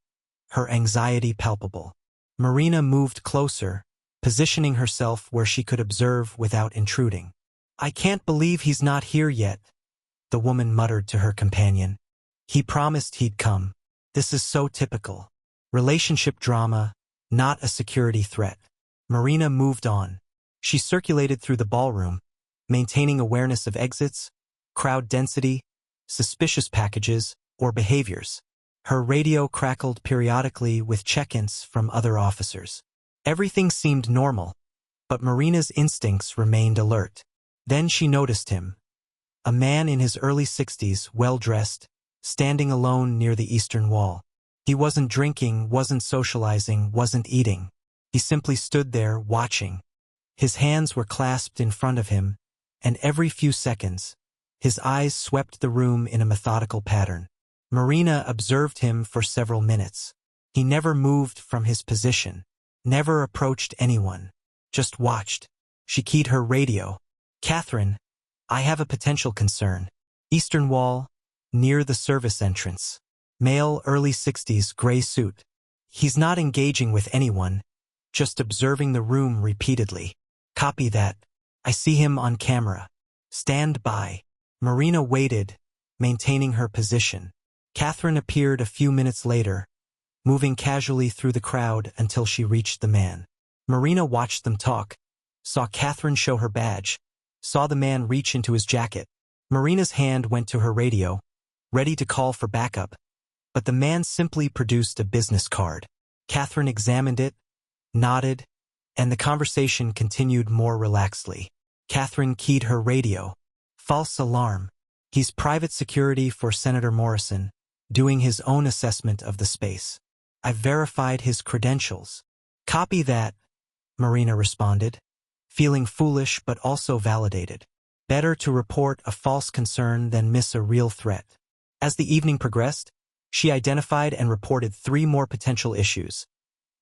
her anxiety palpable. Marina moved closer, positioning herself where she could observe without intruding. "I can't believe he's not here yet," the woman muttered to her companion. "He promised he'd come. This is so typical. Relationship drama, not a security threat." Marina moved on. She circulated through the ballroom, maintaining awareness of exits, crowd density, suspicious packages, or behaviors. Her radio crackled periodically with check-ins from other officers. Everything seemed normal, but Marina's instincts remained alert. Then she noticed him. A man in his early 60s, well-dressed, standing alone near the eastern wall. He wasn't drinking, wasn't socializing, wasn't eating. He simply stood there, watching. His hands were clasped in front of him, and every few seconds, his eyes swept the room in a methodical pattern. Marina observed him for several minutes. He never moved from his position, never approached anyone, just watched. She keyed her radio. "Catherine, I have a potential concern. Eastern wall, near the service entrance. Male, early 60s, gray suit. He's not engaging with anyone, just observing the room repeatedly." "Copy that. I see him on camera. Stand by." Marina waited, maintaining her position. Catherine appeared a few minutes later, moving casually through the crowd until she reached the man. Marina watched them talk, saw Catherine show her badge, saw the man reach into his jacket. Marina's hand went to her radio, ready to call for backup, but the man simply produced a business card. Catherine examined it, nodded, and the conversation continued more relaxedly. Catherine keyed her radio. "False alarm. He's private security for Senator Morrison, doing his own assessment of the space. I've verified his credentials." "Copy that," Marina responded, feeling foolish but also validated. Better to report a false concern than miss a real threat. As the evening progressed, she identified and reported 3 more potential issues.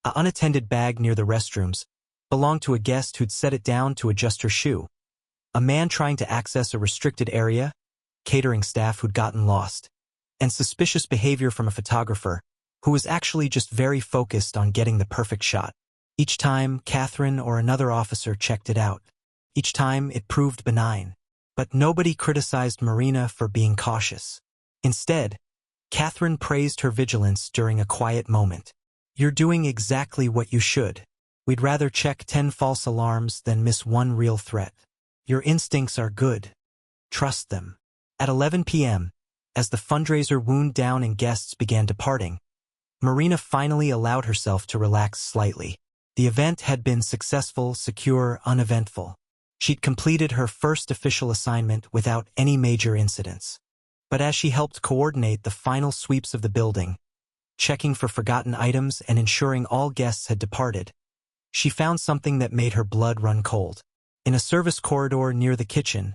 An unattended bag near the restrooms belonged to a guest who'd set it down to adjust her shoe. A man trying to access a restricted area, catering staff who'd gotten lost, and suspicious behavior from a photographer who was actually just very focused on getting the perfect shot. Each time, Catherine or another officer checked it out. Each time, it proved benign. But nobody criticized Marina for being cautious. Instead, Catherine praised her vigilance during a quiet moment. "You're doing exactly what you should. We'd rather check 10 false alarms than miss one real threat. Your instincts are good. Trust them." At 11 p.m., as the fundraiser wound down and guests began departing, Marina finally allowed herself to relax slightly. The event had been successful, secure, uneventful. She'd completed her first official assignment without any major incidents. But as she helped coordinate the final sweeps of the building, checking for forgotten items and ensuring all guests had departed, she found something that made her blood run cold. In a service corridor near the kitchen,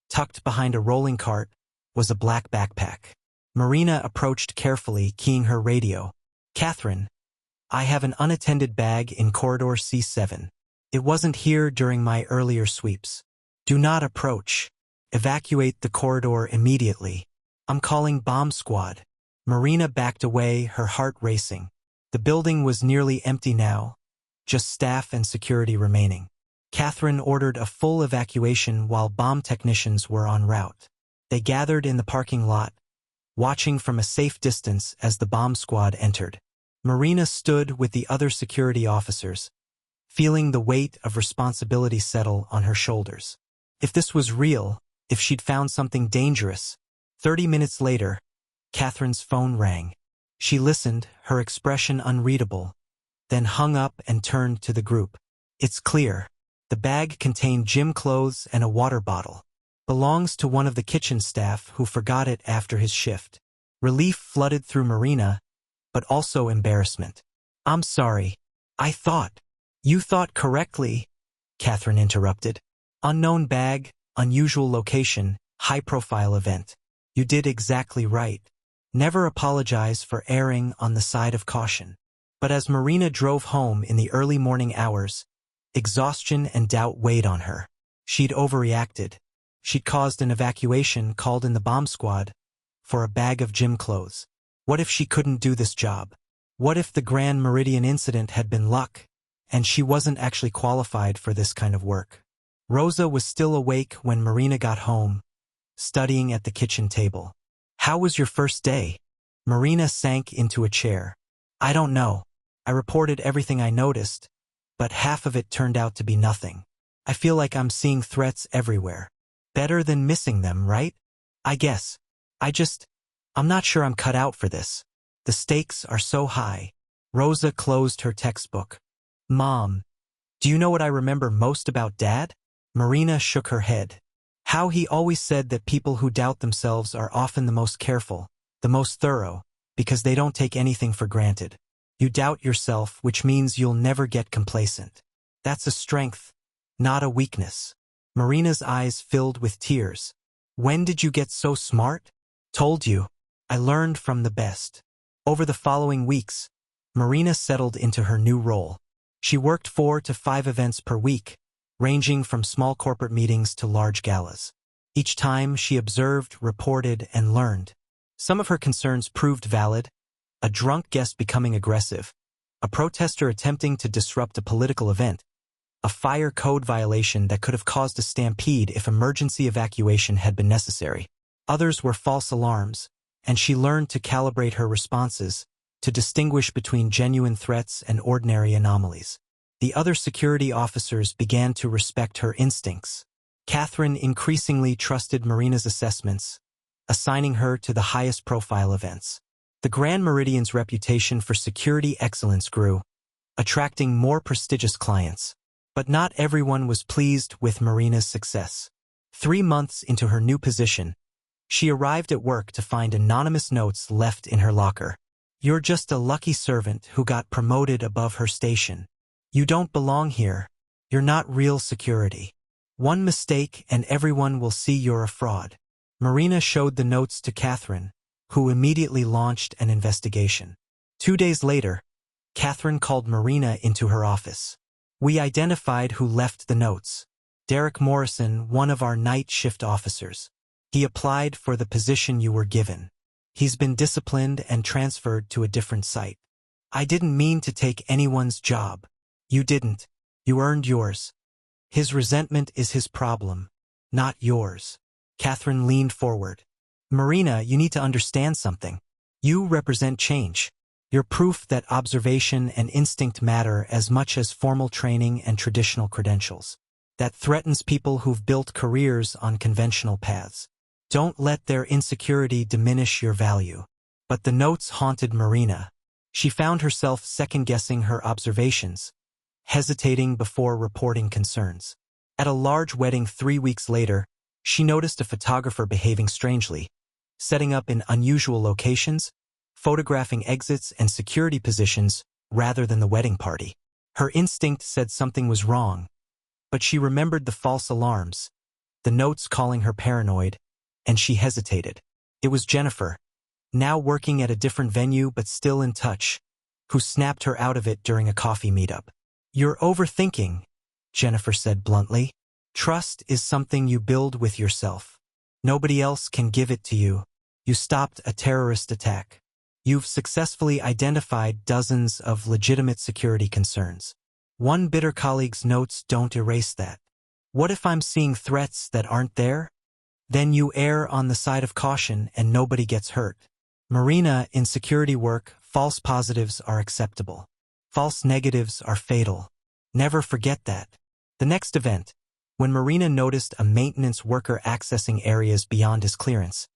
tucked behind a rolling cart, was a black backpack. Marina approached carefully, keying her radio. "Catherine, I have an unattended bag in corridor C7. It wasn't here during my earlier sweeps. Do not approach. Evacuate the corridor immediately. I'm calling bomb squad." Marina backed away, her heart racing. The building was nearly empty now, just staff and security remaining. Catherine ordered a full evacuation while bomb technicians were en route. They gathered in the parking lot, watching from a safe distance as the bomb squad entered. Marina stood with the other security officers, feeling the weight of responsibility settle on her shoulders. If this was real, if she'd found something dangerous. 30 minutes later, Catherine's phone rang. She listened, her expression unreadable, then hung up and turned to the group. It's clear. The bag contained gym clothes and a water bottle. Belongs to one of the kitchen staff who forgot it after his shift. Relief flooded through Marina, but also embarrassment. I'm sorry. I thought. You thought correctly, Catherine interrupted. Unknown bag, unusual location, high-profile event. You did exactly right. Never apologize for erring on the side of caution. But as Marina drove home in the early morning hours, exhaustion and doubt weighed on her. She'd overreacted. She'd caused an evacuation, called in the bomb squad for a bag of gym clothes. What if she couldn't do this job? What if the Grand Meridian incident had been luck, and she wasn't actually qualified for this kind of work? Rosa was still awake when Marina got home, studying at the kitchen table. How was your first day? Marina sank into a chair. I don't know. I reported everything I noticed, but half of it turned out to be nothing. I feel like I'm seeing threats everywhere. Better than missing them, right? I guess. I'm not sure I'm cut out for this. The stakes are so high. Rosa closed her textbook. Mom, do you know what I remember most about Dad? Marina shook her head. How he always said that people who doubt themselves are often the most careful, the most thorough, because they don't take anything for granted. You doubt yourself, which means you'll never get complacent. That's a strength, not a weakness. Marina's eyes filled with tears. When did you get so smart? Told you. I learned from the best. Over the following weeks, Marina settled into her new role. She worked 4 to 5 events per week, ranging from small corporate meetings to large galas. Each time she observed, reported, and learned. Some of her concerns proved valid: a drunk guest becoming aggressive, a protester attempting to disrupt a political event, a fire code violation that could have caused a stampede if emergency evacuation had been necessary. Others were false alarms, and she learned to calibrate her responses, to distinguish between genuine threats and ordinary anomalies. The other security officers began to respect her instincts. Catherine increasingly trusted Marina's assessments, assigning her to the highest profile events. The Grand Meridian's reputation for security excellence grew, attracting more prestigious clients. But not everyone was pleased with Marina's success. 3 months into her new position, she arrived at work to find anonymous notes left in her locker. You're just a lucky servant who got promoted above her station. You don't belong here. You're not real security. One mistake and everyone will see you're a fraud. Marina showed the notes to Catherine, who immediately launched an investigation. 2 days later, Catherine called Marina into her office. We identified who left the notes. Derek Morrison, one of our night shift officers. He applied for the position you were given. He's been disciplined and transferred to a different site. I didn't mean to take anyone's job. You didn't. You earned yours. His resentment is his problem, not yours. Catherine leaned forward. Marina, you need to understand something. You represent change. You're proof that observation and instinct matter as much as formal training and traditional credentials. That threatens people who've built careers on conventional paths. Don't let their insecurity diminish your value. But the notes haunted Marina. She found herself second-guessing her observations, hesitating before reporting concerns. At a large wedding 3 weeks later, she noticed a photographer behaving strangely, setting up in unusual locations, photographing exits and security positions rather than the wedding party. Her instinct said something was wrong, but she remembered the false alarms, the notes calling her paranoid, and she hesitated. It was Jennifer, now working at a different venue but still in touch, who snapped her out of it during a coffee meetup. You're overthinking, Jennifer said bluntly. Trust is something you build with yourself. Nobody else can give it to you. You stopped a terrorist attack. You've successfully identified dozens of legitimate security concerns. One bitter colleague's notes don't erase that. What if I'm seeing threats that aren't there? Then you err on the side of caution and nobody gets hurt. Marina, in security work, false positives are acceptable. False negatives are fatal. Never forget that. The next event, when Marina noticed a maintenance worker accessing areas beyond his clearance,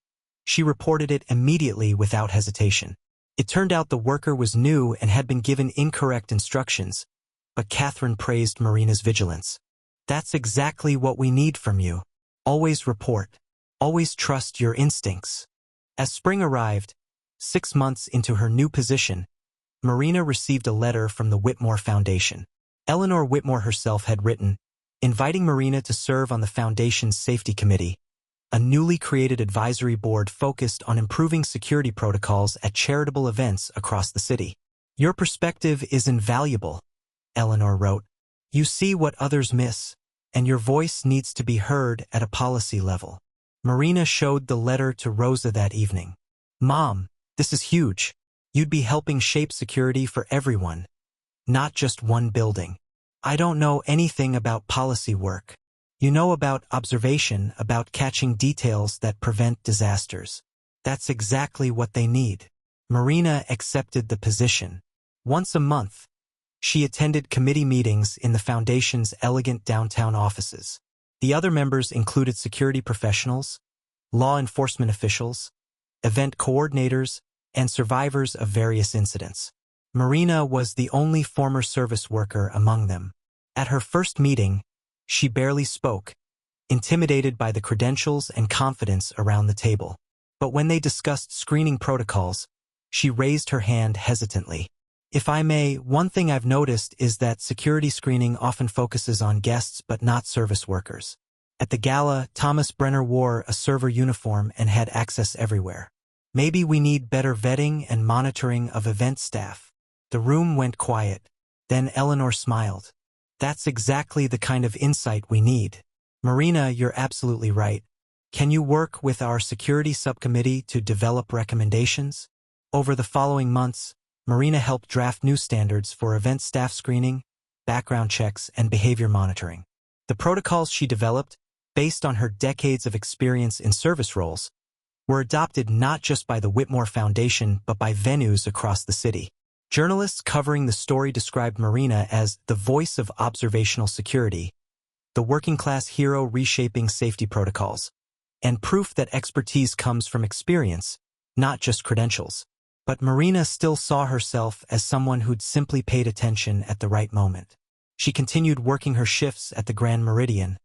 she reported it immediately without hesitation. It turned out the worker was new and had been given incorrect instructions, but Catherine praised Marina's vigilance. That's exactly what we need from you. Always report. Always trust your instincts. As spring arrived, 6 months into her new position, Marina received a letter from the Whitmore Foundation. Eleanor Whitmore herself had written, inviting Marina to serve on the Foundation's Safety Committee, a newly created advisory board focused on improving security protocols at charitable events across the city. Your perspective is invaluable, Eleanor wrote. You see what others miss, and your voice needs to be heard at a policy level. Marina showed the letter to Rosa that evening. Mom, this is huge. You'd be helping shape security for everyone, not just one building. I don't know anything about policy work. You know about observation, about catching details that prevent disasters. That's exactly what they need. Marina accepted the position. Once a month, she attended committee meetings in the Foundation's elegant downtown offices. The other members included security professionals, law enforcement officials, event coordinators, and survivors of various incidents. Marina was the only former service worker among them. At her first meeting, she barely spoke, intimidated by the credentials and confidence around the table. But when they discussed screening protocols, she raised her hand hesitantly. If I may, one thing I've noticed is that security screening often focuses on guests but not service workers. At the gala, Thomas Brenner wore a server uniform and had access everywhere. Maybe we need better vetting and monitoring of event staff. The room went quiet. Then Eleanor smiled. That's exactly the kind of insight we need. Marina, you're absolutely right. Can you work with our security subcommittee to develop recommendations? Over the following months, Marina helped draft new standards for event staff screening, background checks, and behavior monitoring. The protocols she developed, based on her decades of experience in service roles, were adopted not just by the Whitmore Foundation but by venues across the city. Journalists covering the story described Marina as the voice of observational security, the working-class hero reshaping safety protocols, and proof that expertise comes from experience, not just credentials. But Marina still saw herself as someone who'd simply paid attention at the right moment. She continued working her shifts at the Grand Meridian,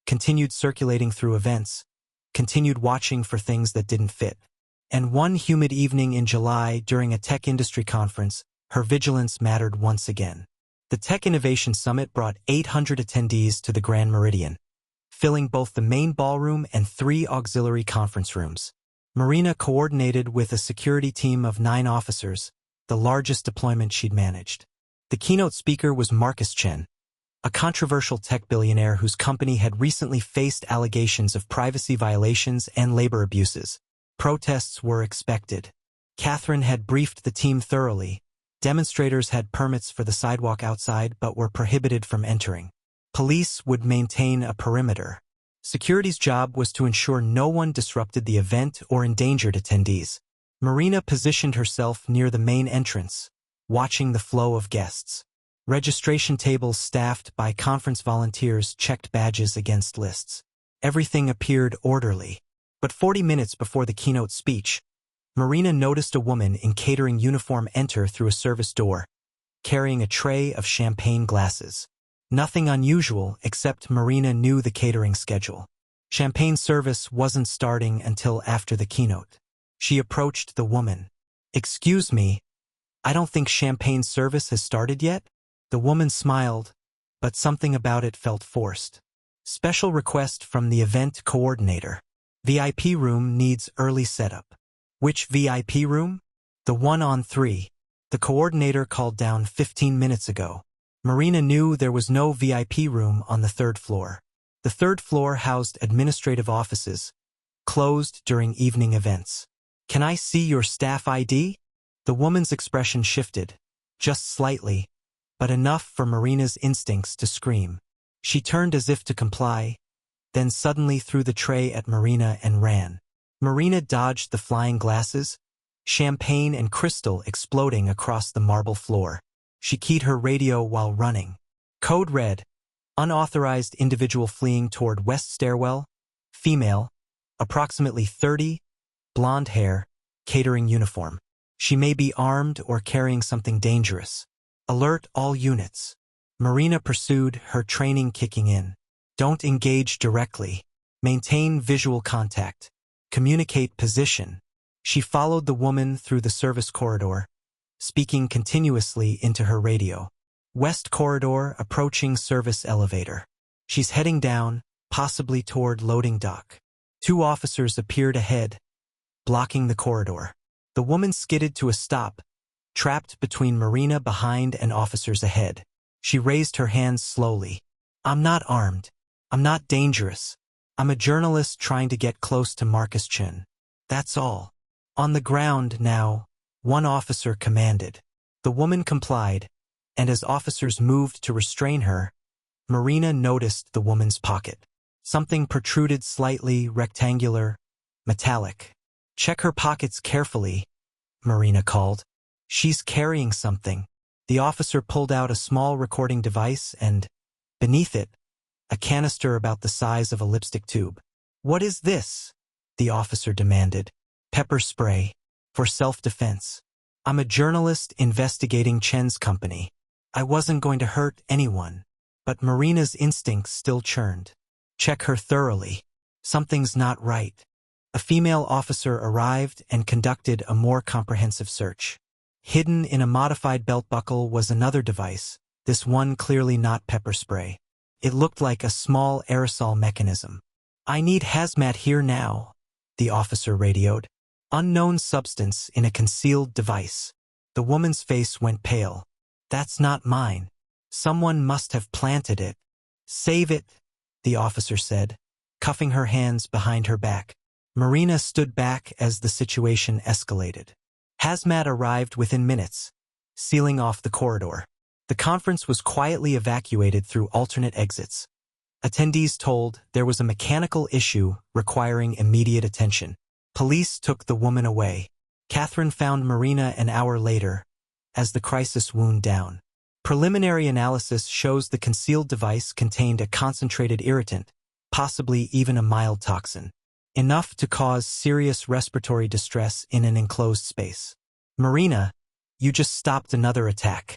continued circulating through events, continued watching for things that didn't fit. And one humid evening in July during a tech industry conference, her vigilance mattered once again. The Tech Innovation Summit brought 800 attendees to the Grand Meridian, filling both the main ballroom and 3 auxiliary conference rooms. Marina coordinated with a security team of 9 officers, the largest deployment she'd managed. The keynote speaker was Marcus Chen, a controversial tech billionaire whose company had recently faced allegations of privacy violations and labor abuses. Protests were expected. Catherine had briefed the team thoroughly. Demonstrators had permits for the sidewalk outside but were prohibited from entering. Police would maintain a perimeter. Security's job was to ensure no one disrupted the event or endangered attendees. Marina positioned herself near the main entrance, watching the flow of guests. Registration tables staffed by conference volunteers checked badges against lists. Everything appeared orderly. But 40 minutes before the keynote speech, Marina noticed a woman in catering uniform enter through a service door, carrying a tray of champagne glasses. Nothing unusual, except Marina knew the catering schedule. Champagne service wasn't starting until after the keynote. She approached the woman. "Excuse me, I don't think champagne service has started yet?" The woman smiled, but something about it felt forced. "Special request from the event coordinator. VIP room needs early setup." "Which VIP room?" "The one on 3. The coordinator called down 15 minutes ago." Marina knew there was no VIP room on the 3rd floor. The 3rd floor housed administrative offices, closed during evening events. "Can I see your staff ID?" The woman's expression shifted, just slightly, but enough for Marina's instincts to scream. She turned as if to comply, then suddenly threw the tray at Marina and ran. Marina dodged the flying glasses, champagne and crystal exploding across the marble floor. She keyed her radio while running. Code red. Unauthorized individual fleeing toward west stairwell. Female. Approximately 30. Blonde hair. Catering uniform. She may be armed or carrying something dangerous. Alert all units. Marina pursued, her training kicking in. Don't engage directly. Maintain visual contact. Communicate position. She followed the woman through the service corridor, speaking continuously into her radio. West corridor, approaching service elevator. She's heading down, possibly toward loading dock. 2 officers appeared ahead, blocking the corridor. The woman skidded to a stop, trapped between Marina behind and officers ahead. She raised her hands slowly. I'm not armed. I'm not dangerous. I'm a journalist trying to get close to Marcus Chun. That's all. On the ground now, 1 officer commanded. The woman complied, and as officers moved to restrain her, Marina noticed the woman's pocket. Something protruded slightly, rectangular, metallic. Check her pockets carefully, Marina called. She's carrying something. The officer pulled out a small recording device and, beneath it, a canister about the size of a lipstick tube. What is this? The officer demanded. Pepper spray. For self-defense. I'm a journalist investigating Chen's company. I wasn't going to hurt anyone. But Marina's instincts still churned. Check her thoroughly. Something's not right. A female officer arrived and conducted a more comprehensive search. Hidden in a modified belt buckle was another device, this one clearly not pepper spray. It looked like a small aerosol mechanism. I need hazmat here now, the officer radioed. Unknown substance in a concealed device. The woman's face went pale. That's not mine. Someone must have planted it. Save it, the officer said, cuffing her hands behind her back. Marina stood back as the situation escalated. Hazmat arrived within minutes, sealing off the corridor. The conference was quietly evacuated through alternate exits. Attendees told there was a mechanical issue requiring immediate attention. Police took the woman away. Catherine found Marina an hour later, as the crisis wound down. Preliminary analysis shows the concealed device contained a concentrated irritant, possibly even a mild toxin, enough to cause serious respiratory distress in an enclosed space. Marina, you just stopped another attack.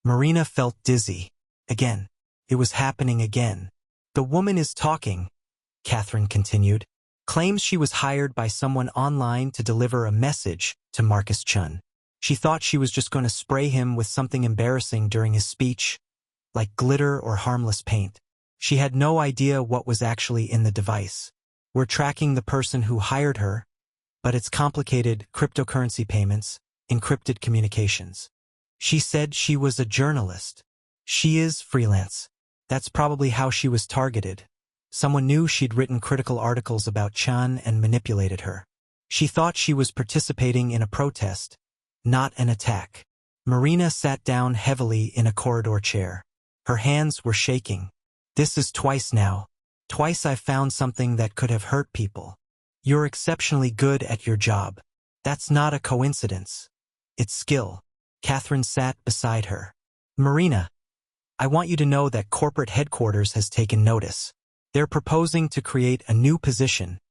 Marina felt dizzy. Again. It was happening again. The woman is talking, Catherine continued. Claims she was hired by someone online to deliver a message to Marcus Chun. She thought she was just going to spray him with something embarrassing during his speech, like glitter or harmless paint. She had no idea what was actually in the device. We're tracking the person who hired her, but it's complicated cryptocurrency payments, encrypted communications. She said she was a journalist. She is freelance. That's probably how she was targeted. Someone knew she'd written critical articles about Chan and manipulated her. She thought she was participating in a protest, not an attack. Marina sat down heavily in a corridor chair. Her hands were shaking. This is twice now. Twice I've found something that could have hurt people. You're exceptionally good at your job. That's not a coincidence. It's skill. Catherine sat beside her. Marina, I want you to know that corporate headquarters has taken notice. They're proposing to create a new position,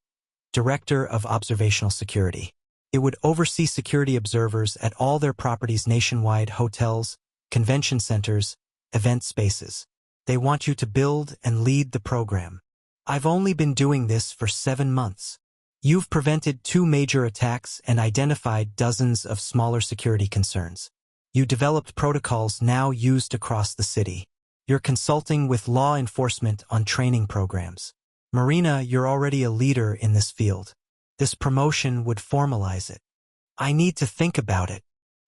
Director of Observational Security. It would oversee security observers at all their properties nationwide, hotels, convention centers, event spaces. They want you to build and lead the program. I've only been doing this for 7 months. You've prevented 2 major attacks and identified dozens of smaller security concerns. You developed protocols now used across the city. You're consulting with law enforcement on training programs. Marina, you're already a leader in this field. This promotion would formalize it. I need to think about it.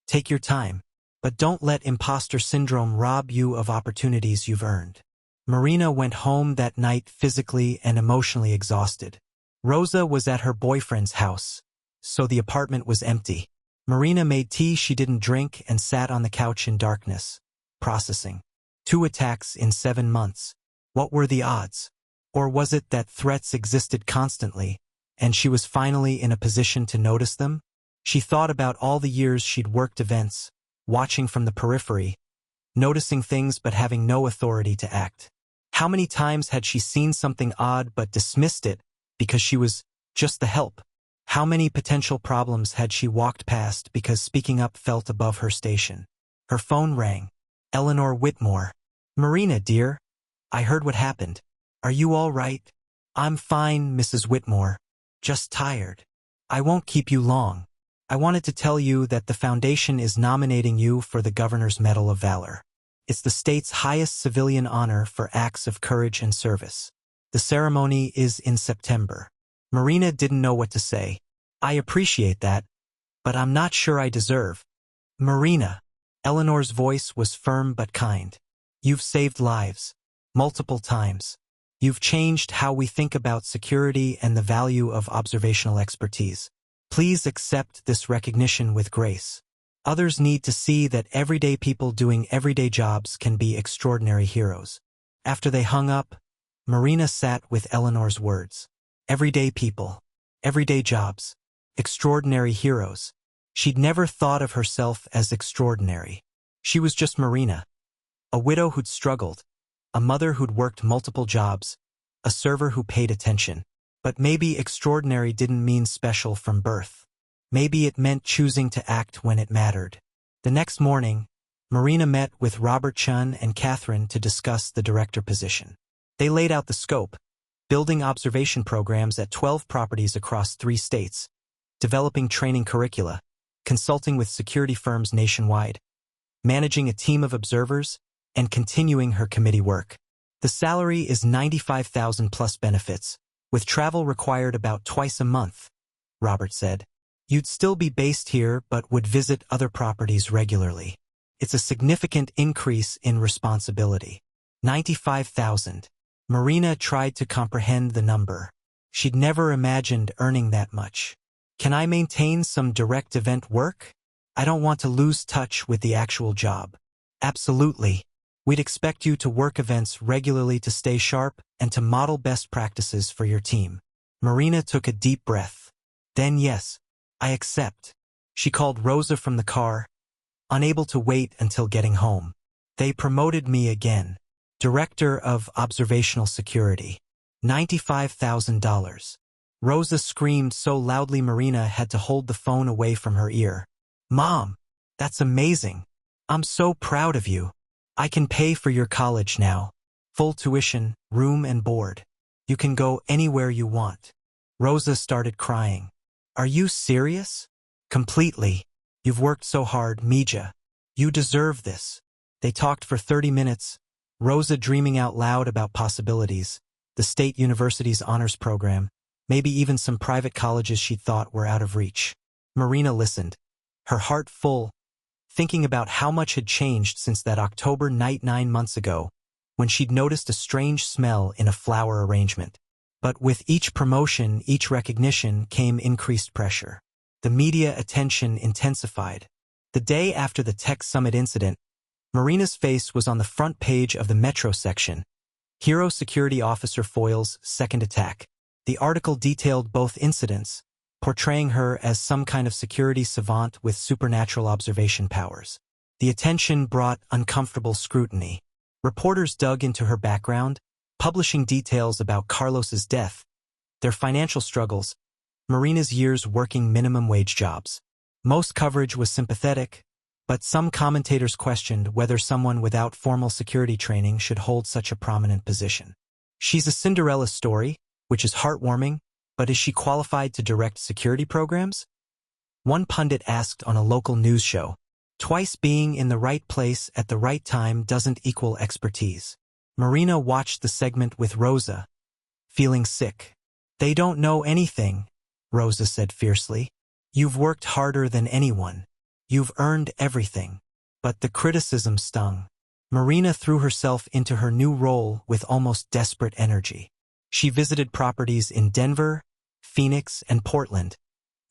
Take your time, but don't let imposter syndrome rob you of opportunities you've earned. Marina went home that night physically and emotionally exhausted. Rosa was at her boyfriend's house, so the apartment was empty. Marina made tea she didn't drink and sat on the couch in darkness, processing. 2 attacks in 7 months. What were the odds? Or was it that threats existed constantly, and she was finally in a position to notice them? She thought about all the years she'd worked events, watching from the periphery, noticing things but having no authority to act. How many times had she seen something odd but dismissed it because she was just the help? How many potential problems had she walked past because speaking up felt above her station? Her phone rang. Eleanor Whitmore. "Marina, dear. I heard what happened. Are you all right?" "I'm fine, Mrs. Whitmore. Just tired. I won't keep you long. I wanted to tell you that the foundation is nominating you for the Governor's Medal of Valor. It's the state's highest civilian honor for acts of courage and service. The ceremony is in September." Marina didn't know what to say. "I appreciate that, but I'm not sure I deserve." "Marina." Eleanor's voice was firm but kind. "You've saved lives. Multiple times. You've changed how we think about security and the value of observational expertise. Please accept this recognition with grace. Others need to see that everyday people doing everyday jobs can be extraordinary heroes." After they hung up, Marina sat with Eleanor's words. Everyday people. Everyday jobs. Extraordinary heroes. She'd never thought of herself as extraordinary. She was just Marina. A widow who'd struggled. A mother who'd worked multiple jobs. A server who paid attention. But maybe extraordinary didn't mean special from birth. Maybe it meant choosing to act when it mattered. The next morning, Marina met with Robert Chun and Catherine to discuss the director position. They laid out the scope, building observation programs at 12 properties across 3 states, developing training curricula, consulting with security firms nationwide, managing a team of observers, and continuing her committee work. The salary is $95,000 plus benefits, with travel required about twice a month, Robert said. You'd still be based here but would visit other properties regularly. It's a significant increase in responsibility. $95,000. Marina tried to comprehend the number. She'd never imagined earning that much. Can I maintain some direct event work? I don't want to lose touch with the actual job. Absolutely. We'd expect you to work events regularly to stay sharp and to model best practices for your team. Marina took a deep breath. Then yes, I accept. She called Rosa from the car, unable to wait until getting home. They promoted me again. Director of Observational Security. $95,000. Rosa screamed so loudly Marina had to hold the phone away from her ear. Mom, that's amazing. I'm so proud of you. I can pay for your college now. Full tuition, room and board. You can go anywhere you want. Rosa started crying. Are you serious? Completely. You've worked so hard, Mija. You deserve this. They talked for 30 minutes, Rosa dreaming out loud about possibilities, the state university's honors program, maybe even some private colleges she thought were out of reach. Marina listened, her heart full, thinking about how much had changed since that October night 9 months ago, when she'd noticed a strange smell in a flower arrangement. But with each promotion, each recognition came increased pressure. The media attention intensified. The day after the Tech Summit incident, Marina's face was on the front page of the Metro section. Hero Security Officer foils second attack. The article detailed both incidents, portraying her as some kind of security savant with supernatural observation powers. The attention brought uncomfortable scrutiny. Reporters dug into her background, publishing details about Carlos's death, their financial struggles, Marina's years working minimum wage jobs. Most coverage was sympathetic, but some commentators questioned whether someone without formal security training should hold such a prominent position. She's a Cinderella story, which is heartwarming, but is she qualified to direct security programs? One pundit asked on a local news show. Twice being in the right place at the right time doesn't equal expertise. Marina watched the segment with Rosa, feeling sick. They don't know anything, Rosa said fiercely. You've worked harder than anyone. You've earned everything. But the criticism stung. Marina threw herself into her new role with almost desperate energy. She visited properties in Denver, Phoenix, and Portland,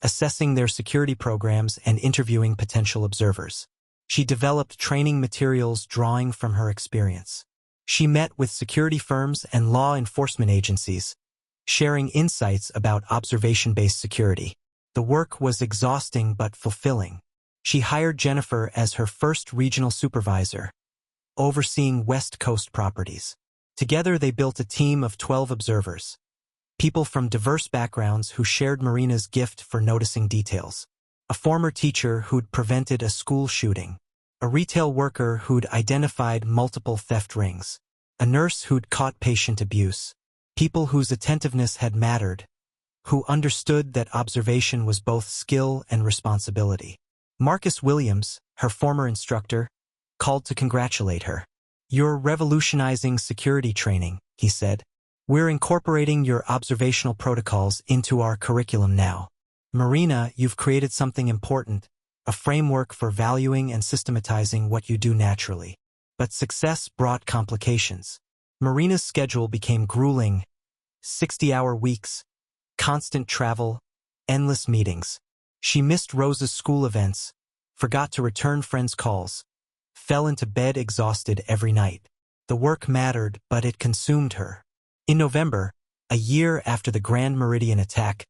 assessing their security programs and interviewing potential observers. She developed training materials drawing from her experience. She met with security firms and law enforcement agencies, sharing insights about observation-based security. The work was exhausting but fulfilling. She hired Jennifer as her first regional supervisor, overseeing West Coast properties. Together they built a team of 12 observers, people from diverse backgrounds who shared Marina's gift for noticing details. A former teacher who'd prevented a school shooting, a retail worker who'd identified multiple theft rings, a nurse who'd caught patient abuse, people whose attentiveness had mattered, who understood that observation was both skill and responsibility. Marcus Williams, her former instructor, called to congratulate her. "You're revolutionizing security training," he said. "We're incorporating your observational protocols into our curriculum now. Marina, you've created something important, a framework for valuing and systematizing what you do naturally." But success brought complications. Marina's schedule became grueling: 60-hour weeks, constant travel, endless meetings. She missed Rosa's school events, forgot to return friends' calls, fell into bed exhausted every night. The work mattered, but it consumed her. In November, a year after the Grand Meridian attack,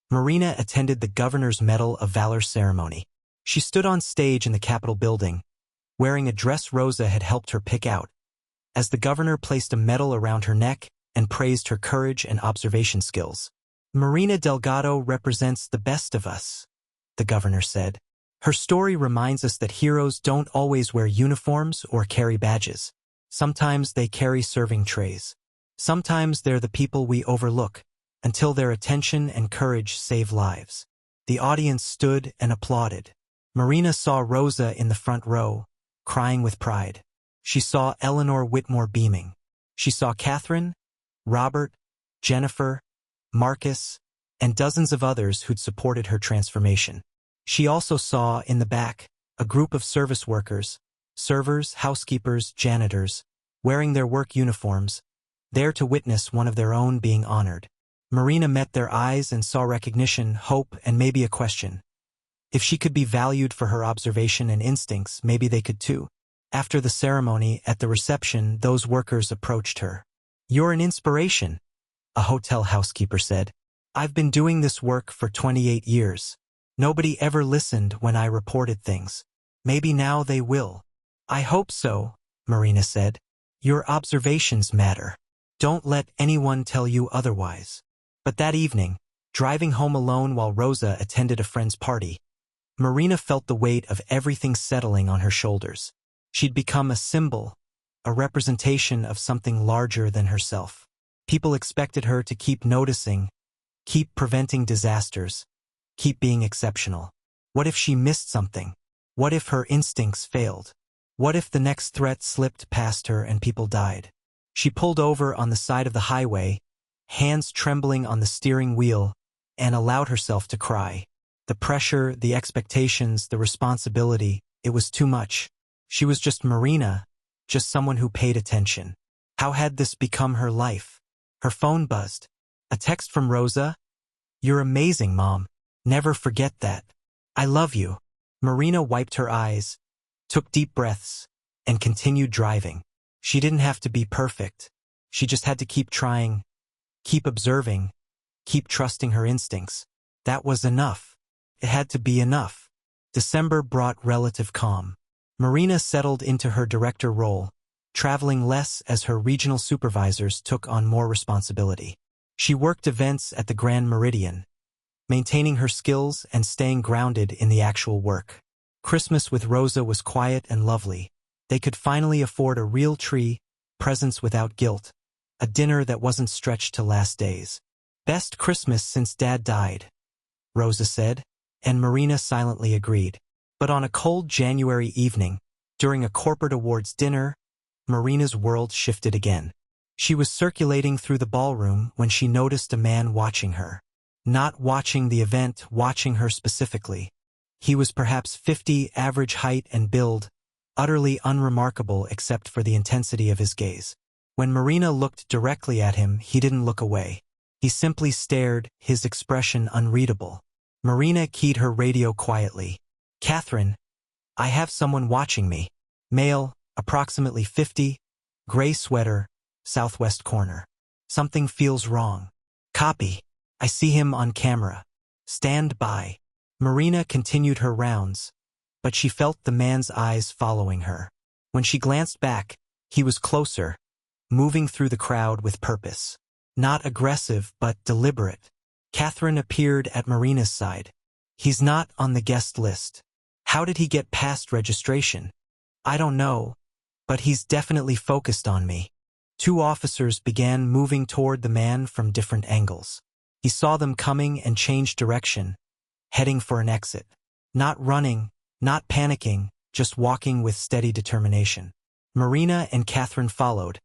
Marina attended the Governor's Medal of Valor ceremony. She stood on stage in the Capitol building, wearing a dress Rosa had helped her pick out, as the governor placed a medal around her neck and praised her courage and observation skills. "Marina Delgado represents the best of us," the governor said. "Her story reminds us that heroes don't always wear uniforms or carry badges. Sometimes they carry serving trays. Sometimes they're the people we overlook, until their attention and courage save lives." The audience stood and applauded. Marina saw Rosa in the front row, crying with pride. She saw Eleanor Whitmore beaming. She saw Catherine, Robert, Jennifer, Marcus, and dozens of others who'd supported her transformation. She also saw, in the back, a group of service workers, servers, housekeepers, janitors, wearing their work uniforms, there to witness one of their own being honored. Marina met their eyes and saw recognition, hope, and maybe a question. If she could be valued for her observation and instincts, maybe they could too. After the ceremony, at the reception, those workers approached her. "You're an inspiration," a hotel housekeeper said. "I've been doing this work for 28 years. Nobody ever listened when I reported things. Maybe now they will." "I hope so," Marina said. "Your observations matter. Don't let anyone tell you otherwise." But that evening, driving home alone while Rosa attended a friend's party, Marina felt the weight of everything settling on her shoulders. She'd become a symbol, a representation of something larger than herself. People expected her to keep noticing, keep preventing disasters, keep being exceptional. What if she missed something? What if her instincts failed? What if the next threat slipped past her and people died? She pulled over on the side of the highway, hands trembling on the steering wheel, and allowed herself to cry. The pressure, the expectations, the responsibility, it was too much. She was just Marina, just someone who paid attention. How had this become her life? Her phone buzzed. A text from Rosa. "You're amazing, Mom. Never forget that. I love you." Marina wiped her eyes, took deep breaths, and continued driving. She didn't have to be perfect. She just had to keep trying, keep observing, keep trusting her instincts. That was enough. It had to be enough. December brought relative calm. Marina settled into her director role, traveling less as her regional supervisors took on more responsibility. She worked events at the Grand Meridian, maintaining her skills and staying grounded in the actual work. Christmas with Rosa was quiet and lovely. They could finally afford a real tree, presents without guilt, a dinner that wasn't stretched to last days. "Best Christmas since Dad died," Rosa said, and Marina silently agreed. But on a cold January evening, during a corporate awards dinner, Marina's world shifted again. She was circulating through the ballroom when she noticed a man watching her. Not watching the event, watching her specifically. He was perhaps 50, average height and build, utterly unremarkable except for the intensity of his gaze. When Marina looked directly at him, he didn't look away. He simply stared, his expression unreadable. Marina keyed her radio quietly. "Catherine, I have someone watching me. Male, approximately 50, gray sweater, southwest corner. Something feels wrong. Copy. I see him on camera. Stand by." Marina continued her rounds, but she felt the man's eyes following her. When she glanced back, he was closer, moving through the crowd with purpose. Not aggressive, but deliberate. Catherine appeared at Marina's side. He's not on the guest list. How did he get past registration? I don't know, but he's definitely focused on me. Two officers began moving toward the man from different angles. He saw them coming and changed direction, heading for an exit. Not running, not panicking, just walking with steady determination. Marina and Catherine followed,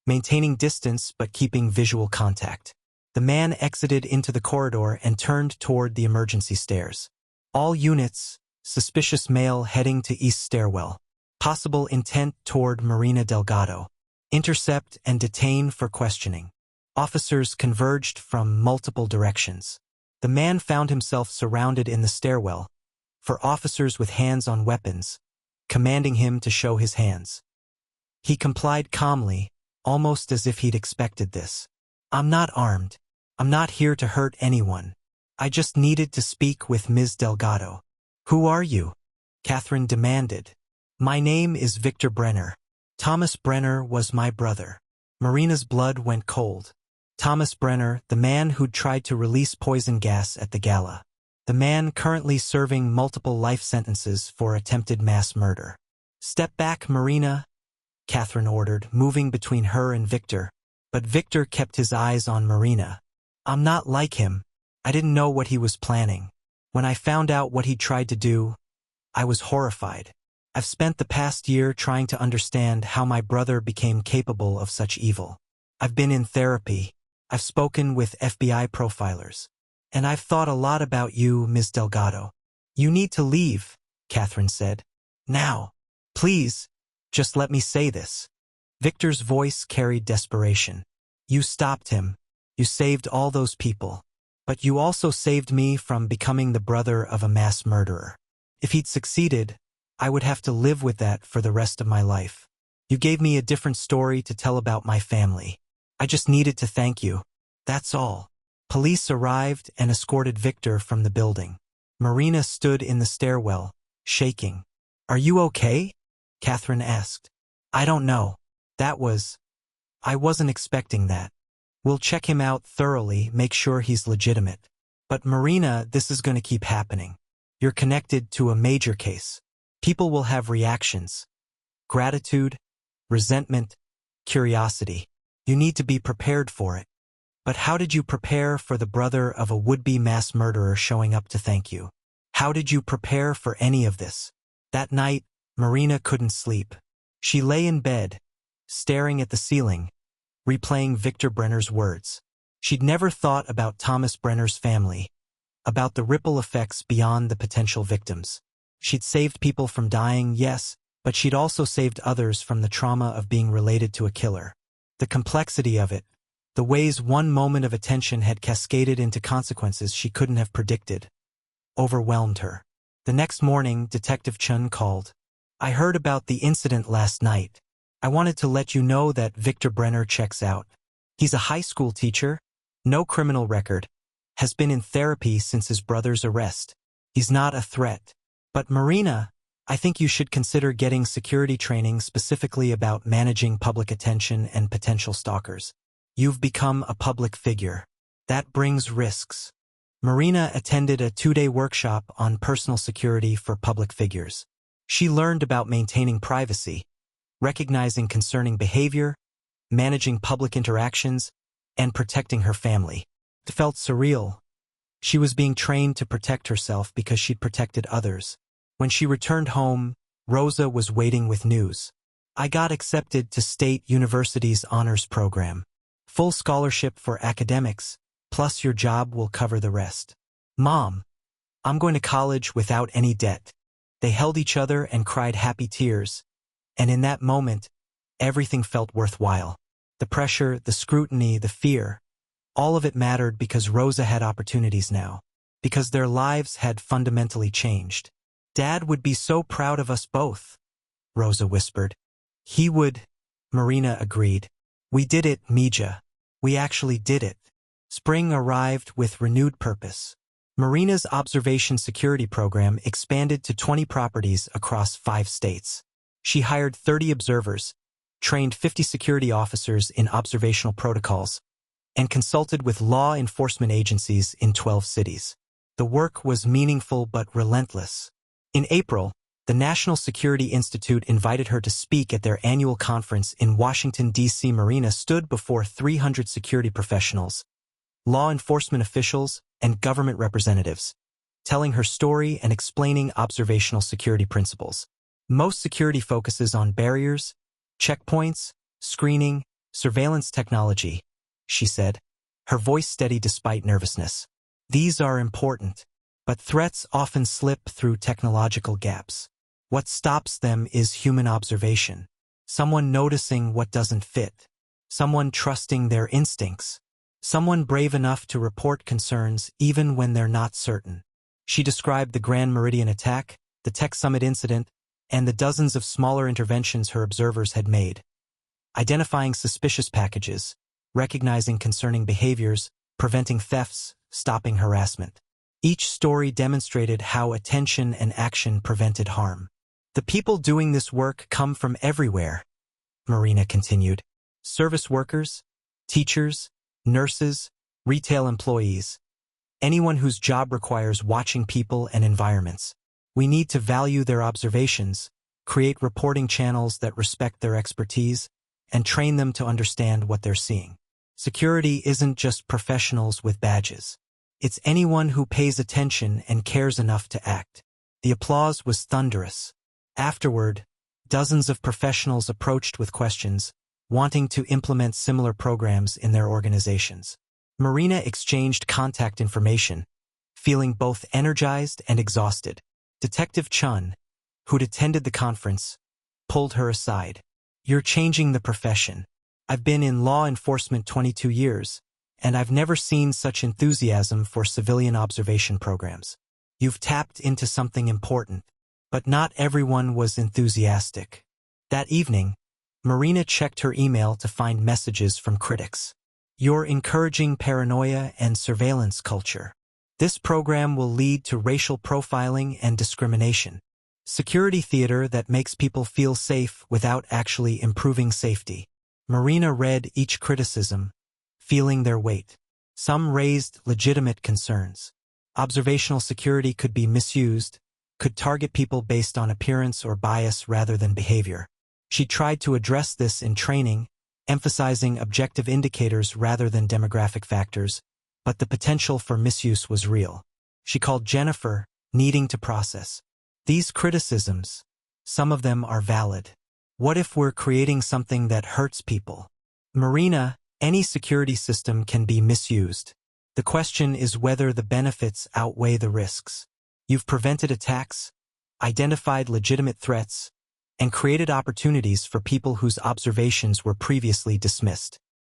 maintaining distance but keeping visual contact. The man exited into the corridor and turned toward the emergency stairs. All units, suspicious male heading to east stairwell. Possible intent toward Marina Delgado. Intercept and detain for questioning. Officers converged from multiple directions. The man found himself surrounded in the stairwell, for officers with hands on weapons, commanding him to show his hands. He complied calmly, almost as if he'd expected this. I'm not armed. I'm not here to hurt anyone. I just needed to speak with Ms. Delgado. Who are you? Catherine demanded. My name is Victor Brenner. Thomas Brenner was my brother. Marina's blood went cold. Thomas Brenner, the man who'd tried to release poison gas at the gala. The man currently serving multiple life sentences for attempted mass murder. Step back, Marina, Catherine ordered, moving between her and Victor. But Victor kept his eyes on Marina. I'm not like him. I didn't know what he was planning. When I found out what he tried to do, I was horrified. I've spent the past year trying to understand how my brother became capable of such evil. I've been in therapy. I've spoken with FBI profilers. And I've thought a lot about you, Ms. Delgado. You need to leave, Catherine said. Now. Please, just let me say this. Victor's voice carried desperation. You stopped him. You saved all those people. But you also saved me from becoming the brother of a mass murderer. If he'd succeeded, I would have to live with that for the rest of my life. You gave me a different story to tell about my family. I just needed to thank you. That's all. Police arrived and escorted Victor from the building. Marina stood in the stairwell, shaking. Are you okay? Catherine asked. I don't know. I wasn't expecting that. We'll check him out thoroughly, make sure he's legitimate. But Marina, this is going to keep happening. You're connected to a major case. People will have reactions. Gratitude, resentment, curiosity. You need to be prepared for it. But how did you prepare for the brother of a would-be mass murderer showing up to thank you? How did you prepare for any of this? That night, Marina couldn't sleep. She lay in bed, staring at the ceiling, replaying Victor Brenner's words. She'd never thought about Thomas Brenner's family, about the ripple effects beyond the potential victims. She'd saved people from dying, yes, but she'd also saved others from the trauma of being related to a killer. The complexity of it, the ways one moment of attention had cascaded into consequences she couldn't have predicted, overwhelmed her. The next morning, Detective Chun called. I heard about the incident last night. I wanted to let you know that Victor Brenner checks out. He's a high school teacher, no criminal record, has been in therapy since his brother's arrest. He's not a threat. But Marina, I think you should consider getting security training specifically about managing public attention and potential stalkers. You've become a public figure. That brings risks. Marina attended a 2-day workshop on personal security for public figures. She learned about maintaining privacy, recognizing concerning behavior, managing public interactions, and protecting her family. It felt surreal. She was being trained to protect herself because she'd protected others. When she returned home, Rosa was waiting with news. I got accepted to State University's honors program. Full scholarship for academics, plus your job will cover the rest. Mom, I'm going to college without any debt. They held each other and cried happy tears. And in that moment, everything felt worthwhile. The pressure, the scrutiny, the fear, all of it mattered because Rosa had opportunities now, because their lives had fundamentally changed. Dad would be so proud of us both, Rosa whispered. He would, Marina agreed. We did it, Mija. We actually did it. Spring arrived with renewed purpose. Marina's observation security program expanded to 20 properties across 5 states. She hired 30 observers, trained 50 security officers in observational protocols, and consulted with law enforcement agencies in 12 cities. The work was meaningful but relentless. In April, the National Security Institute invited her to speak at their annual conference in Washington, D.C. Marina stood before 300 security professionals, law enforcement officials, and government representatives, telling her story and explaining observational security principles. Most security focuses on barriers, checkpoints, screening, surveillance technology, she said, her voice steady despite nervousness. These are important, but threats often slip through technological gaps. What stops them is human observation. Someone noticing what doesn't fit. Someone trusting their instincts. Someone brave enough to report concerns even when they're not certain. She described the Grand Meridian attack, the Tech Summit incident, and the dozens of smaller interventions her observers had made. Identifying suspicious packages, recognizing concerning behaviors, preventing thefts, stopping harassment. Each story demonstrated how attention and action prevented harm. The people doing this work come from everywhere, Marina continued. Service workers, teachers, nurses, retail employees, anyone whose job requires watching people and environments. We need to value their observations, create reporting channels that respect their expertise, and train them to understand what they're seeing. Security isn't just professionals with badges. It's anyone who pays attention and cares enough to act. The applause was thunderous. Afterward, dozens of professionals approached with questions, wanting to implement similar programs in their organizations. Marina exchanged contact information, feeling both energized and exhausted. Detective Chun, who'd attended the conference, pulled her aside. You're changing the profession. I've been in law enforcement 22 years, and I've never seen such enthusiasm for civilian observation programs. You've tapped into something important, but not everyone was enthusiastic. That evening, Marina checked her email to find messages from critics. You're encouraging paranoia and surveillance culture. This program will lead to racial profiling and discrimination. Security theater that makes people feel safe without actually improving safety. Marina read each criticism, feeling their weight. Some raised legitimate concerns. Observational security could be misused, could target people based on appearance or bias rather than behavior. She tried to address this in training, emphasizing objective indicators rather than demographic factors, but the potential for misuse was real. She called Jennifer, needing to process. These criticisms, some of them are valid. What if we're creating something that hurts people? Marina, any security system can be misused. The question is whether the benefits outweigh the risks. You've prevented attacks, identified legitimate threats, and created opportunities for people whose observations were previously dismissed.